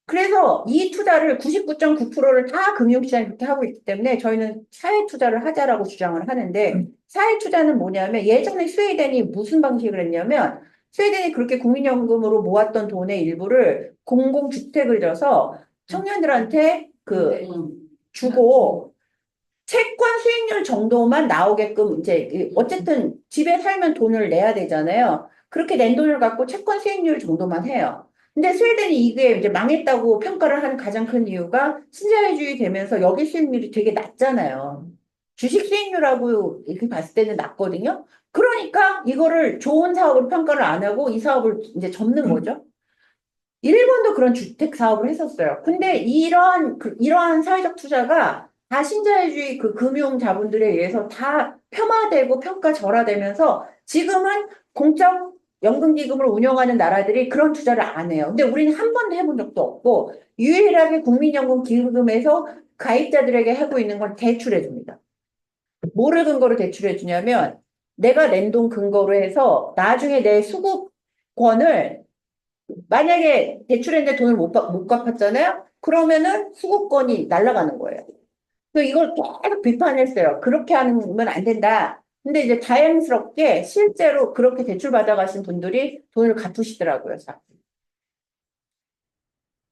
그래서 이 투자를 99.9%를 다 금융시장이 그렇게 하고 있기 때문에 저희는 사회 투자를 하자라고 주장을 하는데 사회 투자는 뭐냐면 예전에 스웨덴이 무슨 방식을 했냐면 스웨덴이 그렇게 국민연금으로 모았던 돈의 일부를 공공주택을 져서 청년들한테 주고 채권 수익률 정도만 나오게끔 이제 어쨌든 집에 살면 돈을 내야 되잖아요. 그렇게 낸 돈을 갖고 채권 수익률 정도만 해요. 근데 스웨덴이 이게 이제 망했다고 평가를 하는 가장 큰 이유가 신자유주의 되면서 여기 수익률이 되게 낮잖아요. 주식 수익률하고 이렇게 봤을 때는 낮거든요. 그러니까 이거를 좋은 사업으로 평가를 안 하고 이 사업을 이제 접는 거죠. 일본도 그런 주택 사업을 했었어요. 근데 이러한 사회적 투자가 다 신자유주의 금융 자본들에 의해서 다 폄하되고 평가절하되면서 지금은 공적 연금기금을 운영하는 나라들이 그런 투자를 안 해요. 근데 우리는 한 번도 해본 적도 없고 유일하게 국민연금기금에서 가입자들에게 하고 있는 건 대출해 줍니다. 뭐를 근거로 대출해 주냐면 내가 낸 돈 근거로 해서 나중에 내 수급권을 만약에 대출했는데 돈을 못 갚았잖아요? 그러면은 수급권이 날아가는 거예요. 그래서 이걸 계속 비판했어요. 그렇게 하면 안 된다. 근데 이제 다행스럽게 실제로 그렇게 대출 받아가신 분들이 돈을 갚으시더라고요.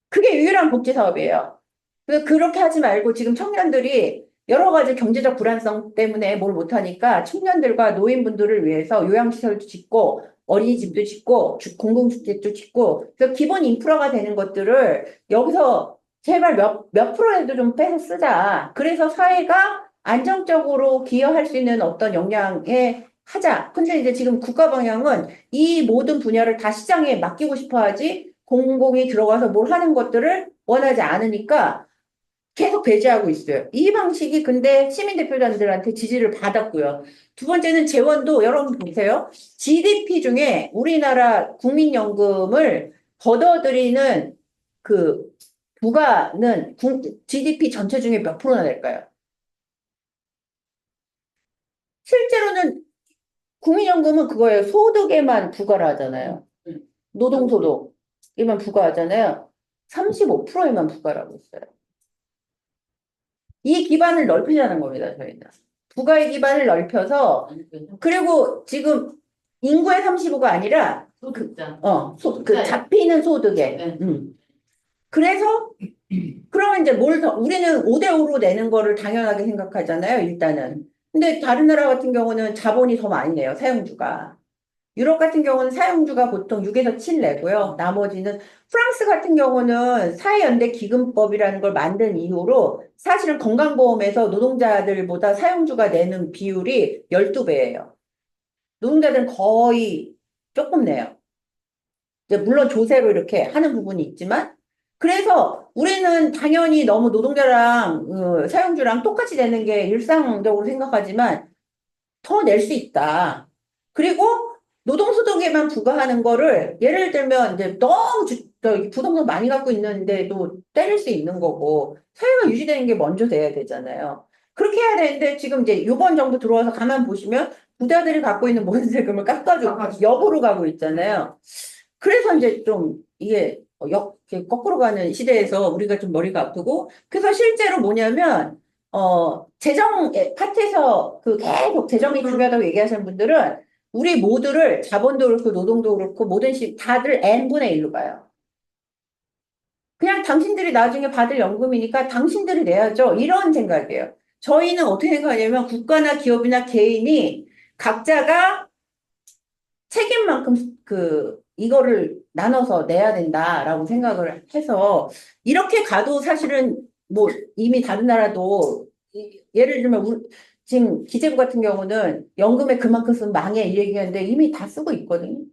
그게 유일한 복지 사업이에요. 그래서 그렇게 하지 말고 지금 청년들이 여러 가지 경제적 불안성 때문에 뭘 못하니까 청년들과 노인분들을 위해서 요양시설도 짓고 어린이집도 짓고 공공주택도 짓고 그래서 기본 인프라가 되는 것들을 여기서 제발 몇 프로라도 좀 빼서 쓰자. 그래서 사회가 안정적으로 기여할 수 있는 어떤 역량에 하자. 근데 이제 지금 국가 방향은 이 모든 분야를 다 시장에 맡기고 싶어 하지 공공이 들어가서 뭘 하는 것들을 원하지 않으니까 계속 배제하고 있어요. 이 방식이 근데 시민대표단들한테 지지를 받았고요. 두 번째는 재원도 여러분 보세요. GDP 중에 우리나라 국민연금을 걷어들이는 그 부가는 GDP 전체 중에 몇 프로나 될까요? 실제로는 국민연금은 그거예요. 소득에만 부과를 하잖아요. 노동소득에만 부과하잖아요. 35%에만 부과를 하고 있어요. 이 기반을 넓히자는 겁니다, 저희는. 부가의 기반을 넓혀서, 그리고 지금 인구의 35가 아니라, 소득자. 잡히는 소득에. 네. 그래서, 그러면 이제 우리는 5대5로 내는 거를 당연하게 생각하잖아요, 일단은. 근데 다른 나라 같은 경우는 자본이 더 많이 내요, 사용주가. 유럽 같은 경우는 사용주가 보통 6에서 7 내고요. 나머지는 프랑스 같은 경우는 사회연대 기금법이라는 걸 만든 이후로 사실은 건강보험에서 노동자들보다 사용주가 내는 비율이 12배예요. 노동자들은 거의 조금 내요. 이제 물론 조세로 이렇게 하는 부분이 있지만 그래서 우리는 당연히 너무 노동자랑 사용주랑 똑같이 내는 게 일상적으로 생각하지만 더 낼 수 있다. 그리고 노동소득에만 부과하는 거를 예를 들면 이제 너무 부동산 많이 갖고 있는데도 때릴 수 있는 거고 사회가 유지되는 게 먼저 돼야 되잖아요. 그렇게 해야 되는데 지금 이제 이번 정부 들어와서 가만 보시면 부자들이 갖고 있는 모든 세금을 깎아주고 역으로 가고 있잖아요. 그래서 이제 좀 이게 이렇게 거꾸로 가는 시대에서 우리가 좀 머리가 아프고 그래서 실제로 뭐냐면 재정 파트에서 그 계속 재정이 중요하다고 얘기하시는 분들은 우리 모두를 자본도 그렇고 노동도 그렇고 모든 다들 n분의 1로 봐요. 그냥 당신들이 나중에 받을 연금이니까 당신들이 내야죠. 이런 생각이에요. 저희는 어떻게 생각하냐면 국가나 기업이나 개인이 각자가 책임만큼 이거를 나눠서 내야 된다라고 생각을 해서 이렇게 가도 사실은 뭐 이미 다른 나라도 예를 들면 지금 기재부 같은 경우는 연금에 그만큼 쓰면 망해 이 얘기하는데 이미 다 쓰고 있거든요.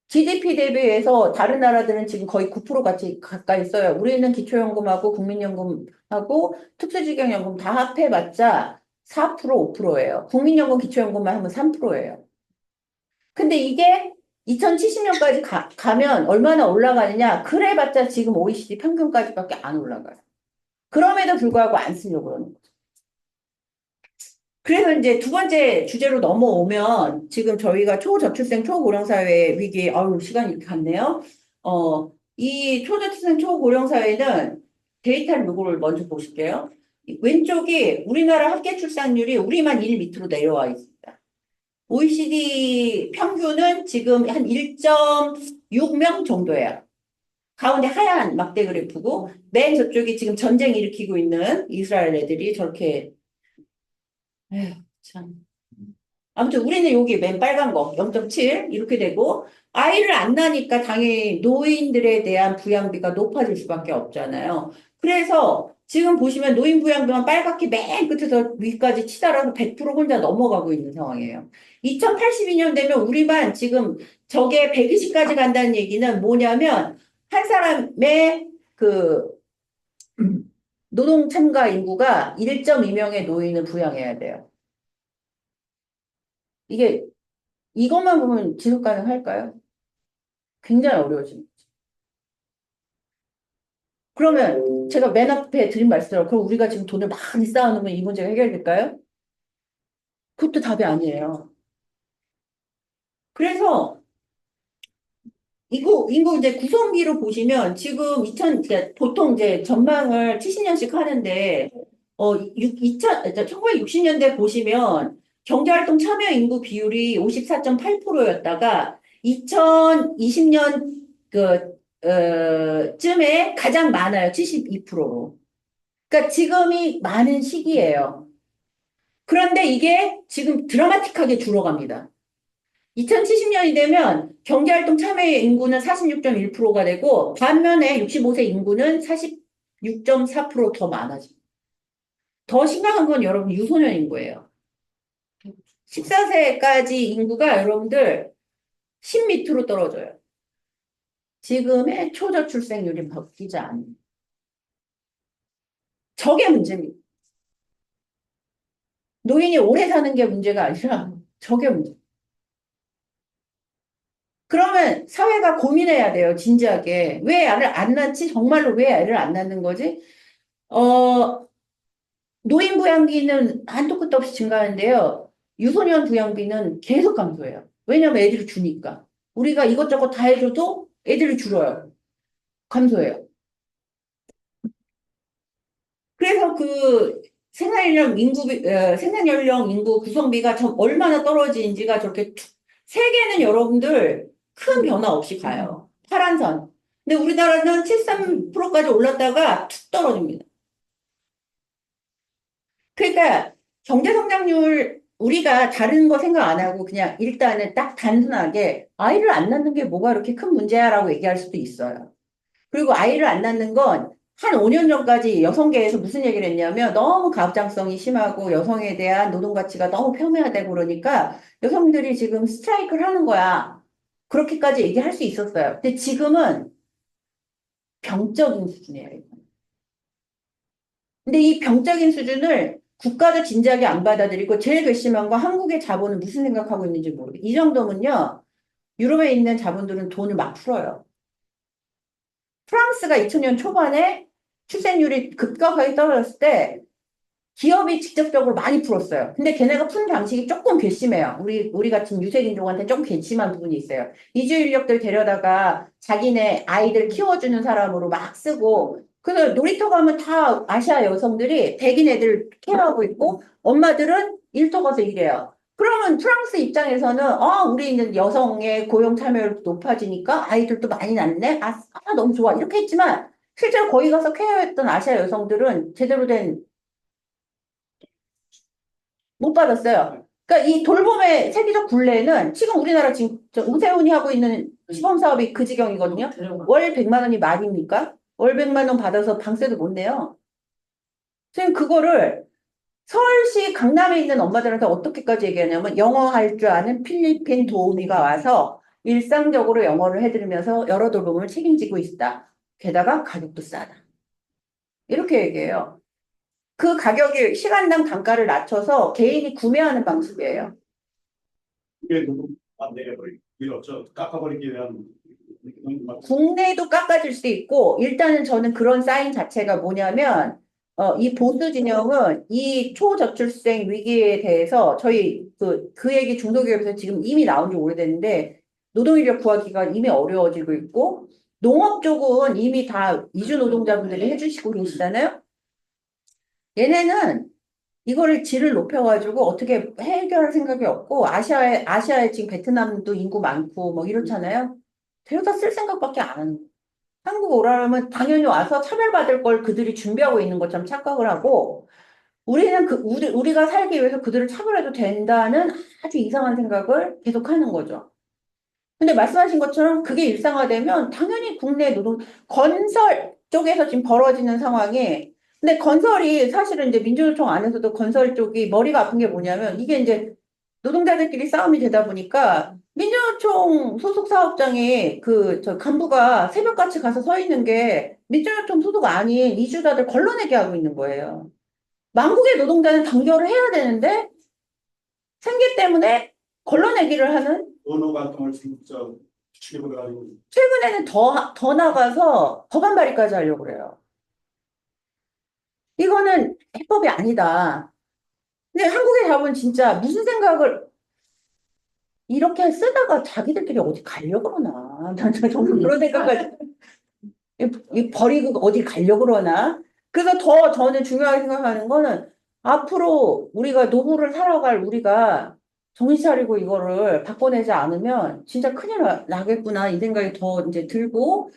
GDP 대비해서 다른 나라들은 지금 거의 9% 같이 가까이 써요. 우리는 기초연금하고 국민연금하고 특수직영연금 다 합해봤자 4% 5%예요. 국민연금 기초연금만 하면 3%예요. 근데 이게 2070년까지 가면 얼마나 올라가느냐? 그래봤자 지금 OECD 평균까지밖에 안 올라가요. 그럼에도 불구하고 안 쓰려고 그러는 거죠. 그래서 이제 두 번째 주제로 넘어오면 지금 저희가 초저출생 초고령사회 위기, 아유, 시간이 이렇게 갔네요. 이 초저출생 초고령사회는 데이터를 요거를 먼저 보실게요. 왼쪽이 우리나라 합계 출산율이 우리만 1 밑으로 내려와 있습니다. OECD 평균은 지금 한 1.6명 정도예요. 가운데 하얀 막대 그래프고 맨 저쪽이 지금 전쟁 일으키고 있는 이스라엘 애들이 저렇게 에휴 참. 아무튼 우리는 여기 맨 빨간 거 0.7 이렇게 되고 아이를 안 낳으니까 당연히 노인들에 대한 부양비가 높아질 수밖에 없잖아요. 그래서 지금 보시면 노인 부양비만 빨갛게 맨 끝에서 위까지 치달아서 100% 혼자 넘어가고 있는 상황이에요. 2082년 되면 우리만 지금 저게 120까지 간다는 얘기는 뭐냐면 한 사람의 노동 참가 인구가 1.2명의 노인을 부양해야 돼요. 이게 이것만 보면 지속 가능할까요? 굉장히 어려워집니다. 그러면 제가 맨 앞에 드린 말씀대로 그럼 우리가 지금 돈을 많이 쌓아놓으면 이 문제가 해결될까요? 그것도 답이 아니에요. 그래서 인구 이제 구성비로 보시면 지금 2000, 그러니까 보통 이제 전망을 70년씩 하는데, 1960년대 보시면 경제활동 참여 인구 비율이 54.8%였다가 2020년 쯤에 가장 많아요. 72%로. 그러니까 지금이 많은 시기예요. 그런데 이게 지금 드라마틱하게 줄어갑니다. 2070년이 되면 경제활동 참여 인구는 46.1%가 되고 반면에 65세 인구는 46.4%더 많아집니다. 더 심각한 건 여러분 유소년 인구예요. 14세까지 인구가 여러분들 10 밑으로 떨어져요. 지금의 초저출생률이 바뀌지 않는. 저게 문제입니다. 노인이 오래 사는 게 문제가 아니라 저게 문제. 그러면 사회가 고민해야 돼요, 진지하게. 왜 애를 안 낳지? 정말로 왜 애를 안 낳는 거지? 노인 부양비는 한도 끝도 없이 증가하는데요. 유소년 부양비는 계속 감소해요. 왜냐면 애들이 주니까. 우리가 이것저것 다 해줘도 애들이 줄어요. 감소해요. 그래서 그 생산연령 인구 구성비가 얼마나 떨어지는지가 저렇게 세계는 여러분들 큰 변화 없이 가요. 파란선. 근데 우리나라는 73%까지 올랐다가 툭 떨어집니다. 그러니까 경제 성장률 우리가 다른 거 생각 안 하고 그냥 일단은 딱 단순하게 아이를 안 낳는 게 뭐가 그렇게 큰 문제야라고 얘기할 수도 있어요. 그리고 아이를 안 낳는 건 한 5년 전까지 여성계에서 무슨 얘기를 했냐면 너무 가부장성이 심하고 여성에 대한 노동 가치가 너무 폄훼되고 그러니까 여성들이 지금 스트라이크를 하는 거야. 그렇게까지 얘기할 수 있었어요. 근데 지금은 병적인 수준이에요. 근데 이 병적인 수준을 국가도 진지하게 안 받아들이고 제일 괘씸한 건 한국의 자본은 무슨 생각하고 있는지 모르겠어요. 이 정도면요. 유럽에 있는 자본들은 돈을 막 풀어요. 프랑스가 2000년 초반에 출생률이 급격하게 떨어졌을 때 기업이 직접적으로 많이 풀었어요. 근데 걔네가 푼 방식이 조금 괘씸해요. 우리 같은 유색인종한테 좀 괘씸한 부분이 있어요. 이주 인력들 데려다가 자기네 아이들 키워주는 사람으로 막 쓰고 그래서 놀이터 가면 다 아시아 여성들이 백인 애들 케어하고 있고 엄마들은 일터 가서 일해요. 그러면 프랑스 입장에서는 우리는 여성의 고용 참여율도 높아지니까 아이들도 많이 낳네. 너무 좋아. 이렇게 했지만 실제로 거기 가서 케어했던 아시아 여성들은 제대로 된 못 받았어요. 그러니까 이 돌봄의 세계적 굴레는 지금 우리나라 지금 오세훈이 하고 있는 시범 사업이 그 지경이거든요. 월 100만 원이 말입니까? 월 100만 원 받아서 방세도 못 내요. 선생님 그거를 서울시 강남에 있는 엄마들한테 어떻게까지 얘기하냐면 영어 할 줄 아는 필리핀 도우미가 와서 일상적으로 영어를 해드리면서 여러 돌봄을 책임지고 있다. 게다가 가격도 싸다. 이렇게 얘기해요. 그 가격이 시간당 단가를 낮춰서 개인이 구매하는 방식이에요. 이게 너무 안 내려버리고 밀었죠. 깎아버리기 위한 국내도 깎아줄 수 있고, 일단은 저는 그런 사인 자체가 뭐냐면, 이 보수 진영은 이 초저출생 위기에 대해서 저희 그 얘기 중소기업에서 지금 이미 나온 지 오래됐는데, 노동인력 구하기가 이미 어려워지고 있고, 농업 쪽은 이미 다 이주 노동자분들이 해주시고 계시잖아요? 얘네는 이거를 질을 높여가지고 어떻게 해결할 생각이 없고, 아시아에 지금 베트남도 인구 많고, 뭐 이렇잖아요? 데려다 쓸 생각밖에 안 하는 거예요. 한국 오라면 당연히 와서 차별받을 걸 그들이 준비하고 있는 것처럼 착각을 하고, 우리는 우리가 살기 위해서 그들을 차별해도 된다는 아주 이상한 생각을 계속 하는 거죠. 근데 말씀하신 것처럼 그게 일상화되면 당연히 국내 건설 쪽에서 지금 벌어지는 상황이, 근데 건설이 사실은 이제 민주노총 안에서도 건설 쪽이 머리가 아픈 게 뭐냐면 이게 이제 노동자들끼리 싸움이 되다 보니까 민주노총 소속 사업장에 저 간부가 새벽같이 가서 서 있는 게 민주노총 소속 아닌 이주자들 걸러내게 하고 있는 거예요. 만국의 노동자는 단결을 해야 되는데 생계 때문에 걸러내기를 하는 언어 갈등을 진짜 추격해가지고 최근에는 더 나가서 법안 발의까지 하려고 그래요. 이거는 해법이 아니다. 근데 한국의 자본은 진짜 무슨 생각을 이렇게 쓰다가 자기들끼리 어디 가려고 그러나. 정말 그런 생각까지 이 버리고 어디 가려고 그러나? 그래서 더 저는 중요하게 생각하는 거는 앞으로 우리가 노후를 살아갈 우리가 정신 차리고 이거를 바꿔내지 않으면 진짜 큰일 나겠구나 이 생각이 더 이제 들고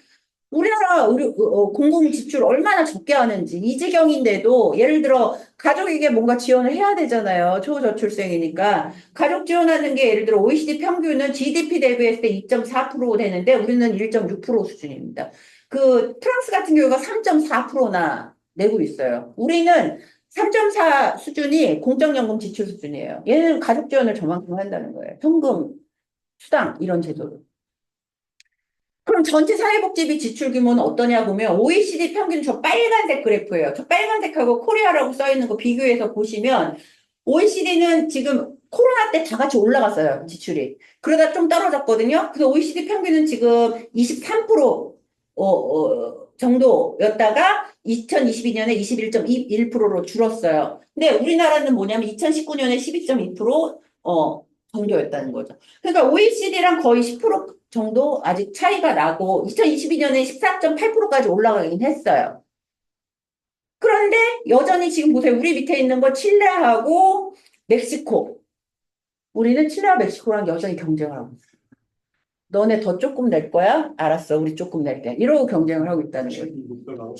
우리나라 공공 지출 얼마나 적게 하는지 이 지경인데도 예를 들어 가족에게 뭔가 지원을 해야 되잖아요. 초저출생이니까 가족 지원하는 게 예를 들어 OECD 평균은 GDP 대비했을 때 2.4% 되는데 우리는 1.6% 수준입니다. 그 프랑스 같은 경우가 3.4%나 내고 있어요. 우리는 3.4 수준이 공적연금 지출 수준이에요. 얘는 가족 지원을 저만큼 한다는 거예요. 현금, 수당 이런 제도로. 그럼 전체 사회복지비 지출 규모는 어떠냐 보면 OECD 평균 저 빨간색 그래프예요. 저 빨간색하고 코리아라고 써 있는 거 비교해서 보시면 OECD는 지금 코로나 때 다 같이 올라갔어요. 지출이. 그러다 좀 떨어졌거든요. 그래서 OECD 평균은 지금 23% 정도였다가 2022년에 21.1%로 줄었어요. 근데 우리나라는 뭐냐면 2019년에 12.2% 정도였다는 거죠. 그러니까 OECD랑 거의 10% 정도 아직 차이가 나고 2022년에 14.8%까지 올라가긴 했어요. 그런데 여전히 지금 보세요. 우리 밑에 있는 거 칠레하고 멕시코. 우리는 칠레와 멕시코랑 여전히 경쟁을 하고 있어요. 너네 더 조금 낼 거야? 알았어. 우리 조금 낼게. 이러고 경쟁을 하고 있다는 거예요.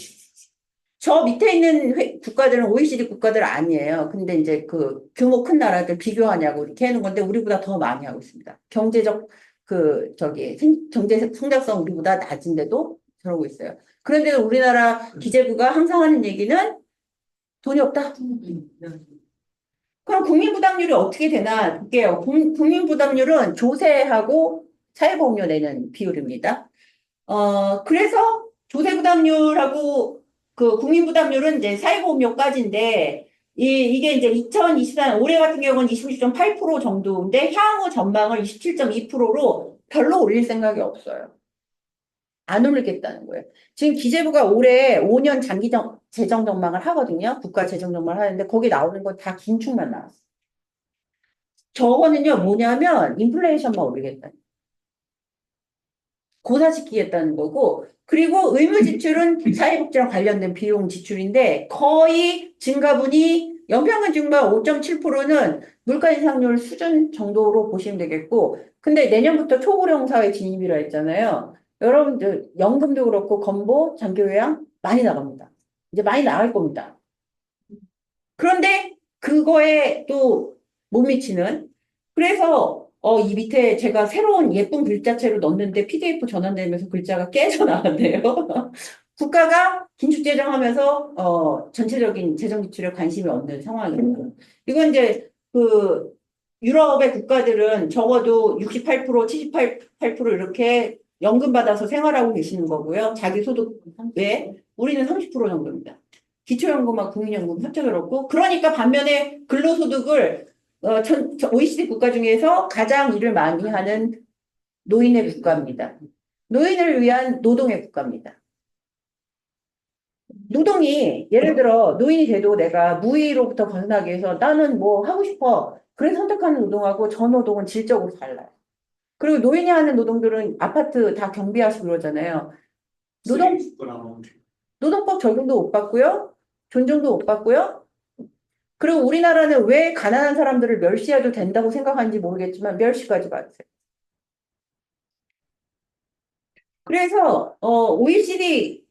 저 밑에 있는 국가들은 OECD 국가들 아니에요. 근데 이제 그 규모 큰 나라들 비교하냐고 이렇게 하는 건데 우리보다 더 많이 하고 있습니다. 경제적 경제 성장성 우리보다 낮은데도 그러고 있어요. 그런데도 우리나라 기재부가 항상 하는 얘기는 돈이 없다. 그럼 국민부담률이 어떻게 되나 볼게요. 국민부담률은 조세하고 사회보험료 내는 비율입니다. 그래서 조세부담률하고 그 국민부담률은 이제 사회보험료까지인데, 이게 이제 2024년 올해 같은 경우는 26.8% 정도인데, 향후 전망을 27.2%로 별로 올릴 생각이 없어요. 안 올리겠다는 거예요. 지금 기재부가 올해 5년 장기 재정 전망을 하거든요. 국가 재정 전망을 하는데, 거기 나오는 건 다 긴축만 나왔어요. 저거는요, 뭐냐면, 인플레이션만 올리겠다. 고사시키겠다는 거고, 그리고 의무 지출은 사회복지랑 관련된 비용 지출인데 거의 증가분이 연평균 증가 5.7%는 물가 인상률 수준 정도로 보시면 되겠고, 근데 내년부터 초고령 사회 진입이라 했잖아요. 여러분들 연금도 그렇고 건보, 장기요양 많이 나갑니다. 이제 많이 나갈 겁니다. 그런데 그거에 또 못 미치는 그래서 이 밑에 제가 새로운 예쁜 글자체로 넣었는데 PDF 전환되면서 글자가 깨져 나왔네요. 국가가 긴축재정하면서 전체적인 재정 지출에 관심이 없는 상황입니다. 이건 이제 그 유럽의 국가들은 적어도 68%, 78% 이렇게 연금 받아서 생활하고 계시는 거고요. 자기 소득 외에 우리는 30% 정도입니다. 기초연금과 국민연금 합쳐서 그렇고 그러니까 반면에 근로소득을 OECD 국가 중에서 가장 일을 많이 하는 노인의 국가입니다. 노인을 위한 노동의 국가입니다. 노동이 예를 들어 노인이 돼도 내가 무의로부터 벗어나기 위해서 나는 뭐 하고 싶어. 그래서 선택하는 노동하고 저 노동은 질적으로 달라요. 그리고 노인이 하는 노동들은 아파트 다 경비하시고 그러잖아요. 노동법 적용도 못 받고요. 존중도 못 받고요. 그리고 우리나라는 왜 가난한 사람들을 멸시해도 된다고 생각하는지 모르겠지만 멸시까지 받으세요. 그래서 OECD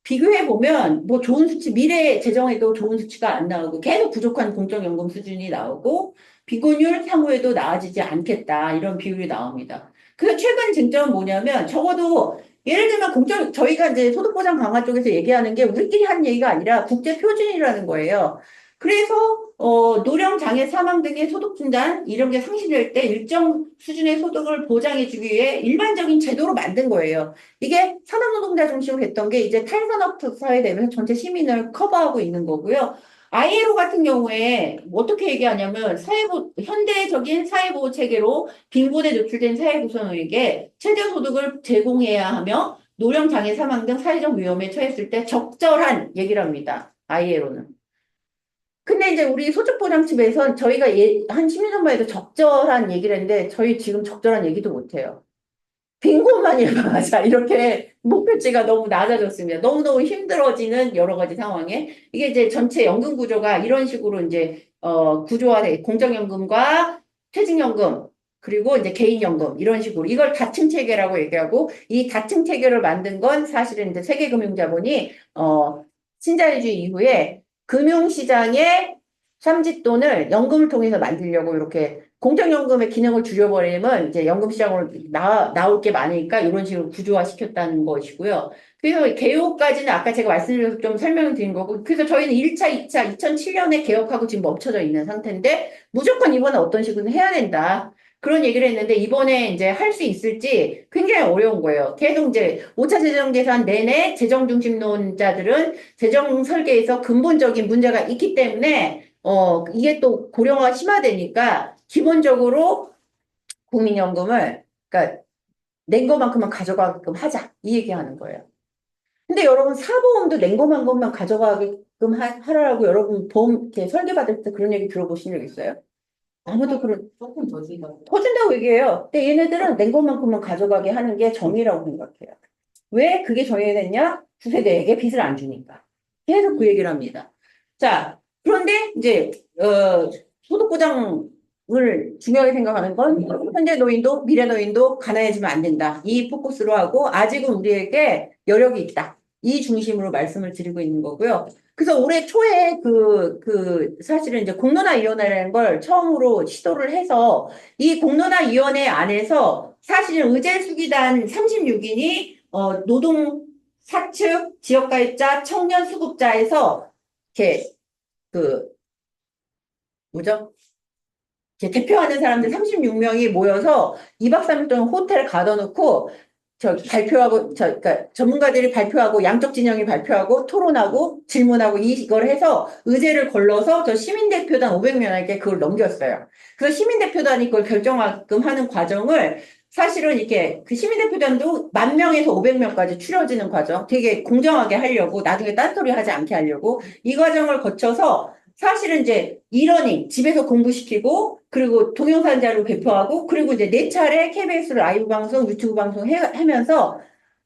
비교해 보면 뭐 좋은 수치 미래 재정에도 좋은 수치가 안 나오고 계속 부족한 공적연금 수준이 나오고 비곤율 향후에도 나아지지 않겠다 이런 비율이 나옵니다. 그래서 최근 쟁점은 뭐냐면 적어도 예를 들면 저희가 이제 소득보장 강화 쪽에서 얘기하는 게 우리끼리 하는 얘기가 아니라 국제 표준이라는 거예요. 그래서 노령, 장애, 사망 등의 소득 분단 이런 게 상실될 때 일정 수준의 소득을 보장해주기 위해 일반적인 제도로 만든 거예요. 이게 산업노동자 중심으로 했던 게 이제 탈산업 사회 되면서 전체 시민을 커버하고 있는 거고요. ILO 같은 경우에 어떻게 얘기하냐면 현대적인 사회보호 체계로 빈곤에 노출된 사회구성에게 최대 소득을 제공해야 하며 노령, 장애, 사망 등 사회적 위험에 처했을 때 적절한 얘기를 합니다. ILO는. 근데 이제 우리 소득보장집에선 저희가 한 10년 전만 해도 적절한 얘기를 했는데 저희 지금 적절한 얘기도 못해요. 빈곤만 예방하자. 이렇게 목표치가 너무 낮아졌습니다. 너무너무 힘들어지는 여러 가지 상황에 이게 이제 전체 연금 구조가 이런 식으로 이제 구조화돼 공적연금과 퇴직연금 그리고 이제 개인연금 이런 식으로 이걸 다층 체계라고 얘기하고 이 다층 체계를 만든 건 사실은 이제 세계금융자본이 신자유주의 이후에 금융시장의 삼짓돈을 연금을 통해서 만들려고 이렇게 공적연금의 기능을 줄여버리면 이제 연금시장으로 나올 게 많으니까 이런 식으로 구조화시켰다는 것이고요. 그래서 개요까지는 아까 제가 말씀드려서 좀 설명을 드린 거고, 그래서 저희는 1차, 2차, 2007년에 개혁하고 지금 멈춰져 있는 상태인데, 무조건 이번에 어떤 식으로 해야 된다. 그런 얘기를 했는데, 이번에 이제 할 수 있을지 굉장히 어려운 거예요. 계속 이제 5차 재정계산 내내 재정중심론자들은 재정 설계에서 근본적인 문제가 있기 때문에, 이게 또 고령화가 심화되니까, 기본적으로 국민연금을, 그러니까 낸 것만큼만 가져가게끔 하자. 이 얘기하는 거예요. 근데 여러분 사보험도 낸 것만큼만 가져가게끔 하라고 여러분 보험 이렇게 설계받을 때 그런 얘기 들어보신 적 있어요? 아무도 그런 조금 더 준다. 더 준다고 얘기해요. 근데 얘네들은 낸 것만큼만 가져가게 하는 게 정의라고 생각해요. 왜 그게 정의됐냐? 구세대에게 빚을 안 주니까. 계속 그 얘기를 합니다. 자, 그런데 이제 소득보장을 중요하게 생각하는 건 현재 노인도 미래 노인도 가난해지면 안 된다. 이 포커스로 하고 아직은 우리에게 여력이 있다. 이 중심으로 말씀을 드리고 있는 거고요. 그래서 올해 초에 사실은 이제 공론화위원회라는 걸 처음으로 시도를 해서 이 공론화위원회 안에서 사실은 의제수기단 36인이 노동 사측, 지역가입자, 청년 수급자에서 이렇게 뭐죠? 이렇게 대표하는 사람들 36명이 모여서 2박 3일 동안 호텔에 가둬놓고 발표하고 그러니까 전문가들이 발표하고 양쪽 진영이 발표하고 토론하고 질문하고 이걸 해서 의제를 걸러서 저 시민대표단 500명에게 그걸 넘겼어요. 그래서 시민대표단이 그걸 결정하게끔 하는 과정을 사실은 이렇게 그 시민대표단도 10,000명에서 500명까지 추려지는 과정 되게 공정하게 하려고 나중에 딴소리 하지 않게 하려고 이 과정을 거쳐서 사실은 이제 이러닝 집에서 공부시키고 그리고 동영상 자료 배포하고 그리고 이제 4차례 KBS 라이브 방송, 유튜브 방송 하면서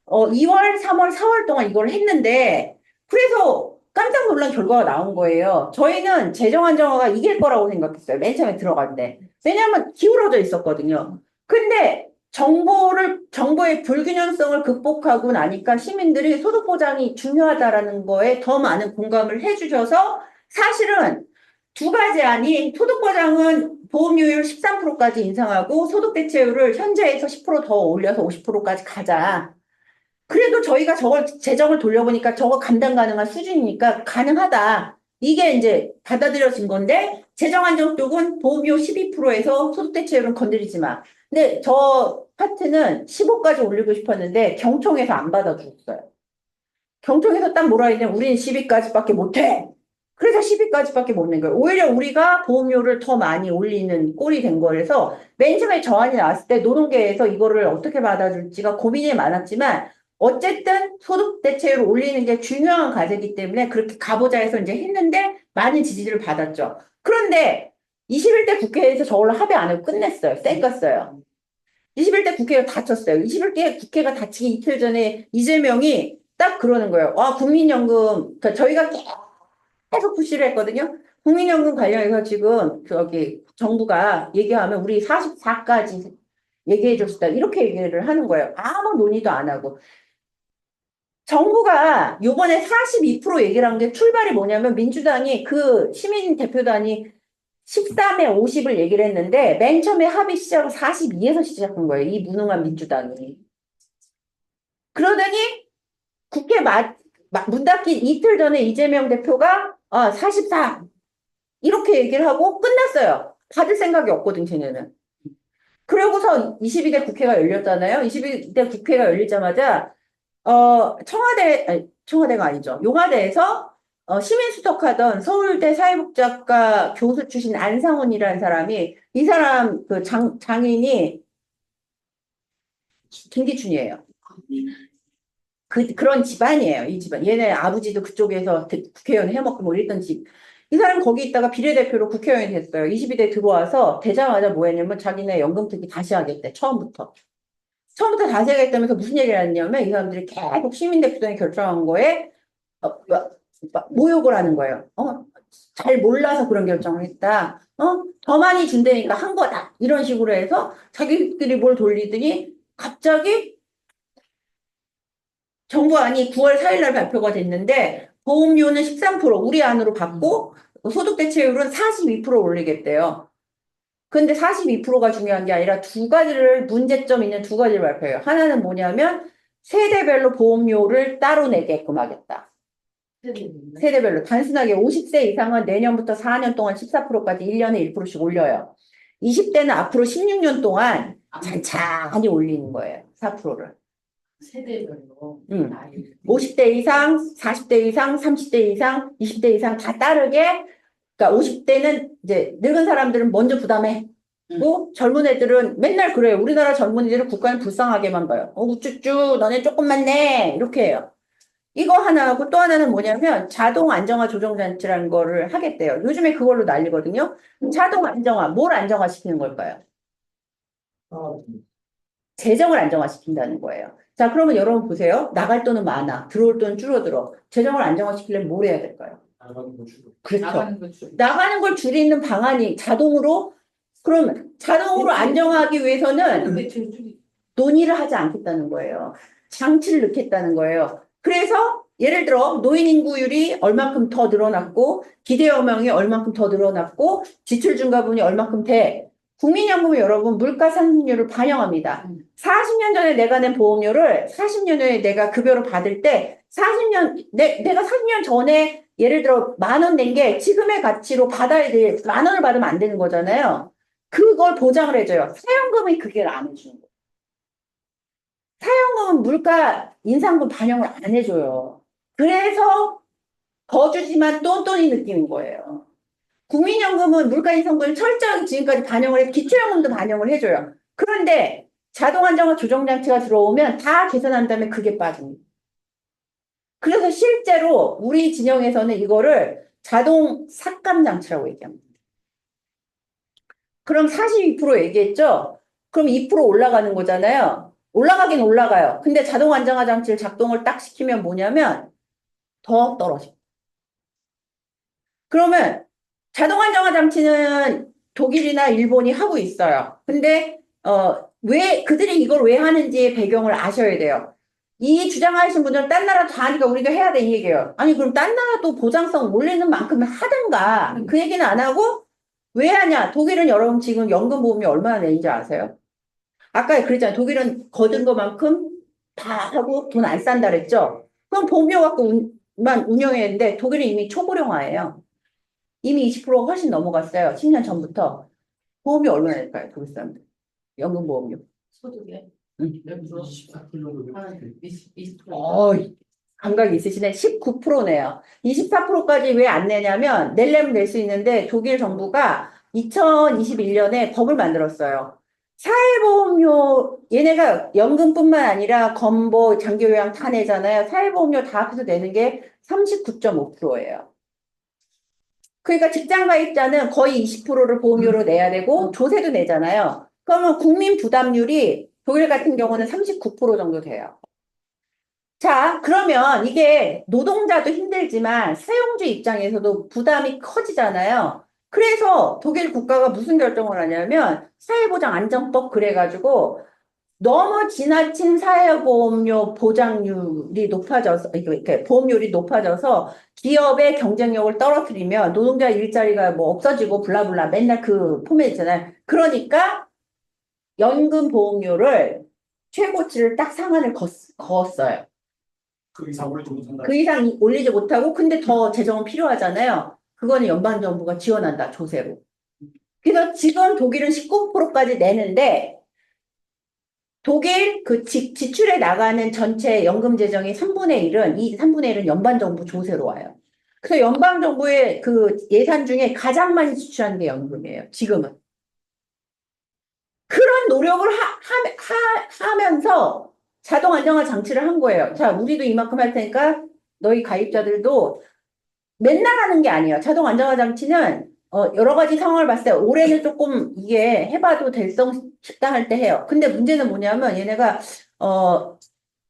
2월, 3월, 4월 동안 이걸 했는데 그래서 깜짝 놀란 결과가 나온 거예요. 저희는 재정 안정화가 이길 거라고 생각했어요. 맨 처음에 들어갈 때. 왜냐하면 기울어져 있었거든요. 근데 정보의 불균형성을 극복하고 나니까 시민들이 소득 보장이 중요하다라는 거에 더 많은 공감을 해주셔서 사실은 두 가지 안이 소득보장은 보험료율 13%까지 인상하고 소득대체율을 현재에서 10%더 올려서 50%까지 가자. 그래도 저희가 저걸 재정을 돌려보니까 저거 감당 가능한 수준이니까 가능하다. 이게 이제 받아들여진 건데 재정 안정 쪽은 보험료 12%에서 소득대체율은 건드리지 마. 근데 저 파트는 15까지 올리고 싶었는데 경총에서 안 받아주셨어요. 경총에서 딱 뭐라 했냐면 우리는 12까지밖에 못해. 그래서 10위까지밖에 못 낸 거예요. 오히려 우리가 보험료를 더 많이 올리는 꼴이 된 거라서 맨 처음에 저안이 나왔을 때 노동계에서 이거를 어떻게 받아줄지가 고민이 많았지만 어쨌든 소득 대체율을 올리는 게 중요한 과제이기 때문에 그렇게 가보자 해서 이제 했는데 많은 지지를 받았죠. 그런데 21대 국회에서 저걸로 합의 안 하고 끝냈어요. 쌩갔어요. 21대 국회가 다쳤어요. 21대 국회가 다치기 이틀 전에 이재명이 딱 그러는 거예요. 와, 국민연금, 그러니까 저희가 계속 푸시를 했거든요. 국민연금 관련해서 지금 정부가 얘기하면 우리 44까지 얘기해 줬다. 이렇게 얘기를 하는 거예요. 아무 논의도 안 하고. 정부가 요번에 42% 얘기를 한 게 출발이 뭐냐면 민주당이 그 시민 대표단이 13에 50을 얘기를 했는데 맨 처음에 합의 시작은 42에서 시작한 거예요. 이 무능한 민주당이. 그러더니 국회 문 닫기 이틀 전에 이재명 대표가 44 이렇게 얘기를 하고 끝났어요. 받을 생각이 없거든 쟤네는. 그러고서 22대 국회가 열렸잖아요. 22대 국회가 열리자마자 청와대가 아니죠. 용화대에서 시민수석하던 서울대 사회복지학과 교수 출신 안상훈이라는 사람이 이 사람 그 장인이 김기춘이에요. 그런 집안이에요. 이 집안. 얘네 아버지도 그쪽에서 국회의원 해먹고 뭐 이랬던 집. 이 사람 거기 있다가 비례대표로 국회의원이 됐어요. 22대 들어와서 되자마자 뭐 했냐면 자기네 연금특위 다시 하겠대. 처음부터 처음부터 다시 하겠다면서 무슨 얘기를 했냐면 이 사람들이 계속 시민대표단이 결정한 거에 모욕을 하는 거예요. 잘 몰라서 그런 결정을 했다. 더 많이 준다니까 한 거다. 이런 식으로 해서 자기들이 뭘 돌리더니 갑자기 정부안이 9월 4일 날 발표가 됐는데 보험료는 13% 우리 안으로 받고 소득 대체율은 42% 올리겠대요. 근데 42%가 중요한 게 아니라 두 가지를 문제점 있는 두 가지를 발표해요. 하나는 뭐냐면 세대별로 보험료를 따로 내게끔 하겠다. 세대별로 단순하게 50세 이상은 내년부터 4년 동안 14%까지 1년에 1%씩 올려요. 20대는 앞으로 16년 동안 찬찬히 올리는 거예요. 4%를. 세대별로. 50대 이상, 40대 이상, 30대 이상, 20대 이상 다 따르게. 그러니까 50대는 이제 늙은 사람들은 먼저 부담해. 젊은 애들은 맨날 그래요. 우리나라 젊은이들은 국가는 불쌍하게만 봐요. 우쭈쭈, 너네 조금만 내. 이렇게 해요. 이거 하나 하고 또 하나는 뭐냐면 자동 안정화 조정 장치라는 거를 하겠대요. 요즘에 그걸로 난리거든요. 자동 안정화, 뭘 안정화시키는 걸까요? 재정을 안정화시킨다는 거예요. 자, 그러면 여러분 보세요. 나갈 돈은 많아. 들어올 돈은 줄어들어. 재정을 안정화시키려면 뭘 해야 될까요? 그렇죠. 나가는 걸 줄이는 방안이 자동으로, 그럼 자동으로 안정화하기 위해서는 논의를 하지 않겠다는 거예요. 장치를 넣겠다는 거예요. 그래서 예를 들어 노인 인구율이 얼만큼 더 늘어났고 기대여명이 얼만큼 더 늘어났고 지출 증가분이 얼만큼 돼. 국민연금이 여러분 물가 상승률을 반영합니다. 40년 전에 내가 낸 보험료를 40년 후에 내가 급여로 받을 때 40년 내가 40년 전에 예를 들어 10,000원 낸 게 지금의 가치로 받아야 돼. 10,000원을 받으면 안 되는 거잖아요. 그걸 보장을 해줘요. 사연금이 그게 안 해주는 거예요. 사연금은 물가 인상분 반영을 안 해줘요. 그래서 더 주지만 똔똔이 느끼는 거예요. 국민연금은 물가 인상분을 철저하게 지금까지 반영을 해서 기초연금도 반영을 해줘요. 그런데 자동 안정화 조정 장치가 들어오면 다 계산한 다음에 그게 빠집니다. 그래서 실제로 우리 진영에서는 이거를 자동 삭감 장치라고 얘기합니다. 그럼 42% 얘기했죠? 그럼 2% 올라가는 거잖아요. 올라가긴 올라가요. 근데 자동 안정화 장치를 작동을 딱 시키면 뭐냐면 더 떨어져. 그러면 자동 안정화 장치는 독일이나 일본이 하고 있어요. 근데 왜 그들이 이걸 왜 하는지 배경을 아셔야 돼요. 이 주장하시는 분들은 딴 나라 다 하니까 우리도 해야 돼 이 얘기예요. 아니 그럼 딴 나라도 보장성 올리는 만큼 하든가 그 얘기는 안 하고 왜 하냐? 독일은 여러분 지금 연금보험료 얼마나 내는지 아세요? 아까 그랬잖아요. 독일은 거둔 것만큼 다 하고 돈 안 싼다 그랬죠? 그럼 보험료 갖고만 운영했는데 독일은 이미 초고령화예요. 이미 20%가 훨씬 넘어갔어요. 10년 전부터. 보험이 얼마나 될까요? 독일 사람들. 연금보험료. 소득에 응. 몇 프로? 20%. 감각이 있으시네. 19%네요. 24%까지 왜 안 내냐면 낼려면 낼 수 있는데 독일 정부가 2021년에 법을 만들었어요. 사회보험료 얘네가 연금뿐만 아니라 건보, 장기요양 다 내잖아요. 사회보험료 다 합해서 내는 게 39.5%예요. 그러니까 직장 가입자는 거의 20%를 보험료로 내야 되고 조세도 내잖아요. 그러면 국민 부담률이 독일 같은 경우는 39% 정도 돼요. 자, 그러면 이게 노동자도 힘들지만 사용주 입장에서도 부담이 커지잖아요. 그래서 독일 국가가 무슨 결정을 하냐면 사회보장 안정법 그래가지고 너무 지나친 사회보험료 보장률이 높아져서 이렇게 보험료율이 높아져서 기업의 경쟁력을 떨어뜨리면 노동자 일자리가 뭐 없어지고 블라블라 맨날 그 포맷 있잖아요. 그러니까 연금 보험료를 최고치를 딱 상한을 그었어요. 그 이상 올리지 못한다. 그 이상 올리지 못하고 근데 더 재정은 필요하잖아요. 그거는 연방정부가 지원한다. 조세로. 그래서 지금 독일은 19%까지 내는데 독일 그 지출에 나가는 전체 연금 재정의 3분의 1은 이 3분의 1은 연방정부 조세로 와요. 그래서 연방정부의 그 예산 중에 가장 많이 지출하는 게 연금이에요. 지금은. 그런 노력을 하면서 자동 안정화 장치를 한 거예요. 자, 우리도 이만큼 할 테니까 너희 가입자들도 맨날 하는 게 아니에요. 자동 안정화 장치는 여러 가지 상황을 봤을 때 올해는 조금 이게 해봐도 될성 싶다 할 때 해요. 근데 문제는 뭐냐면 얘네가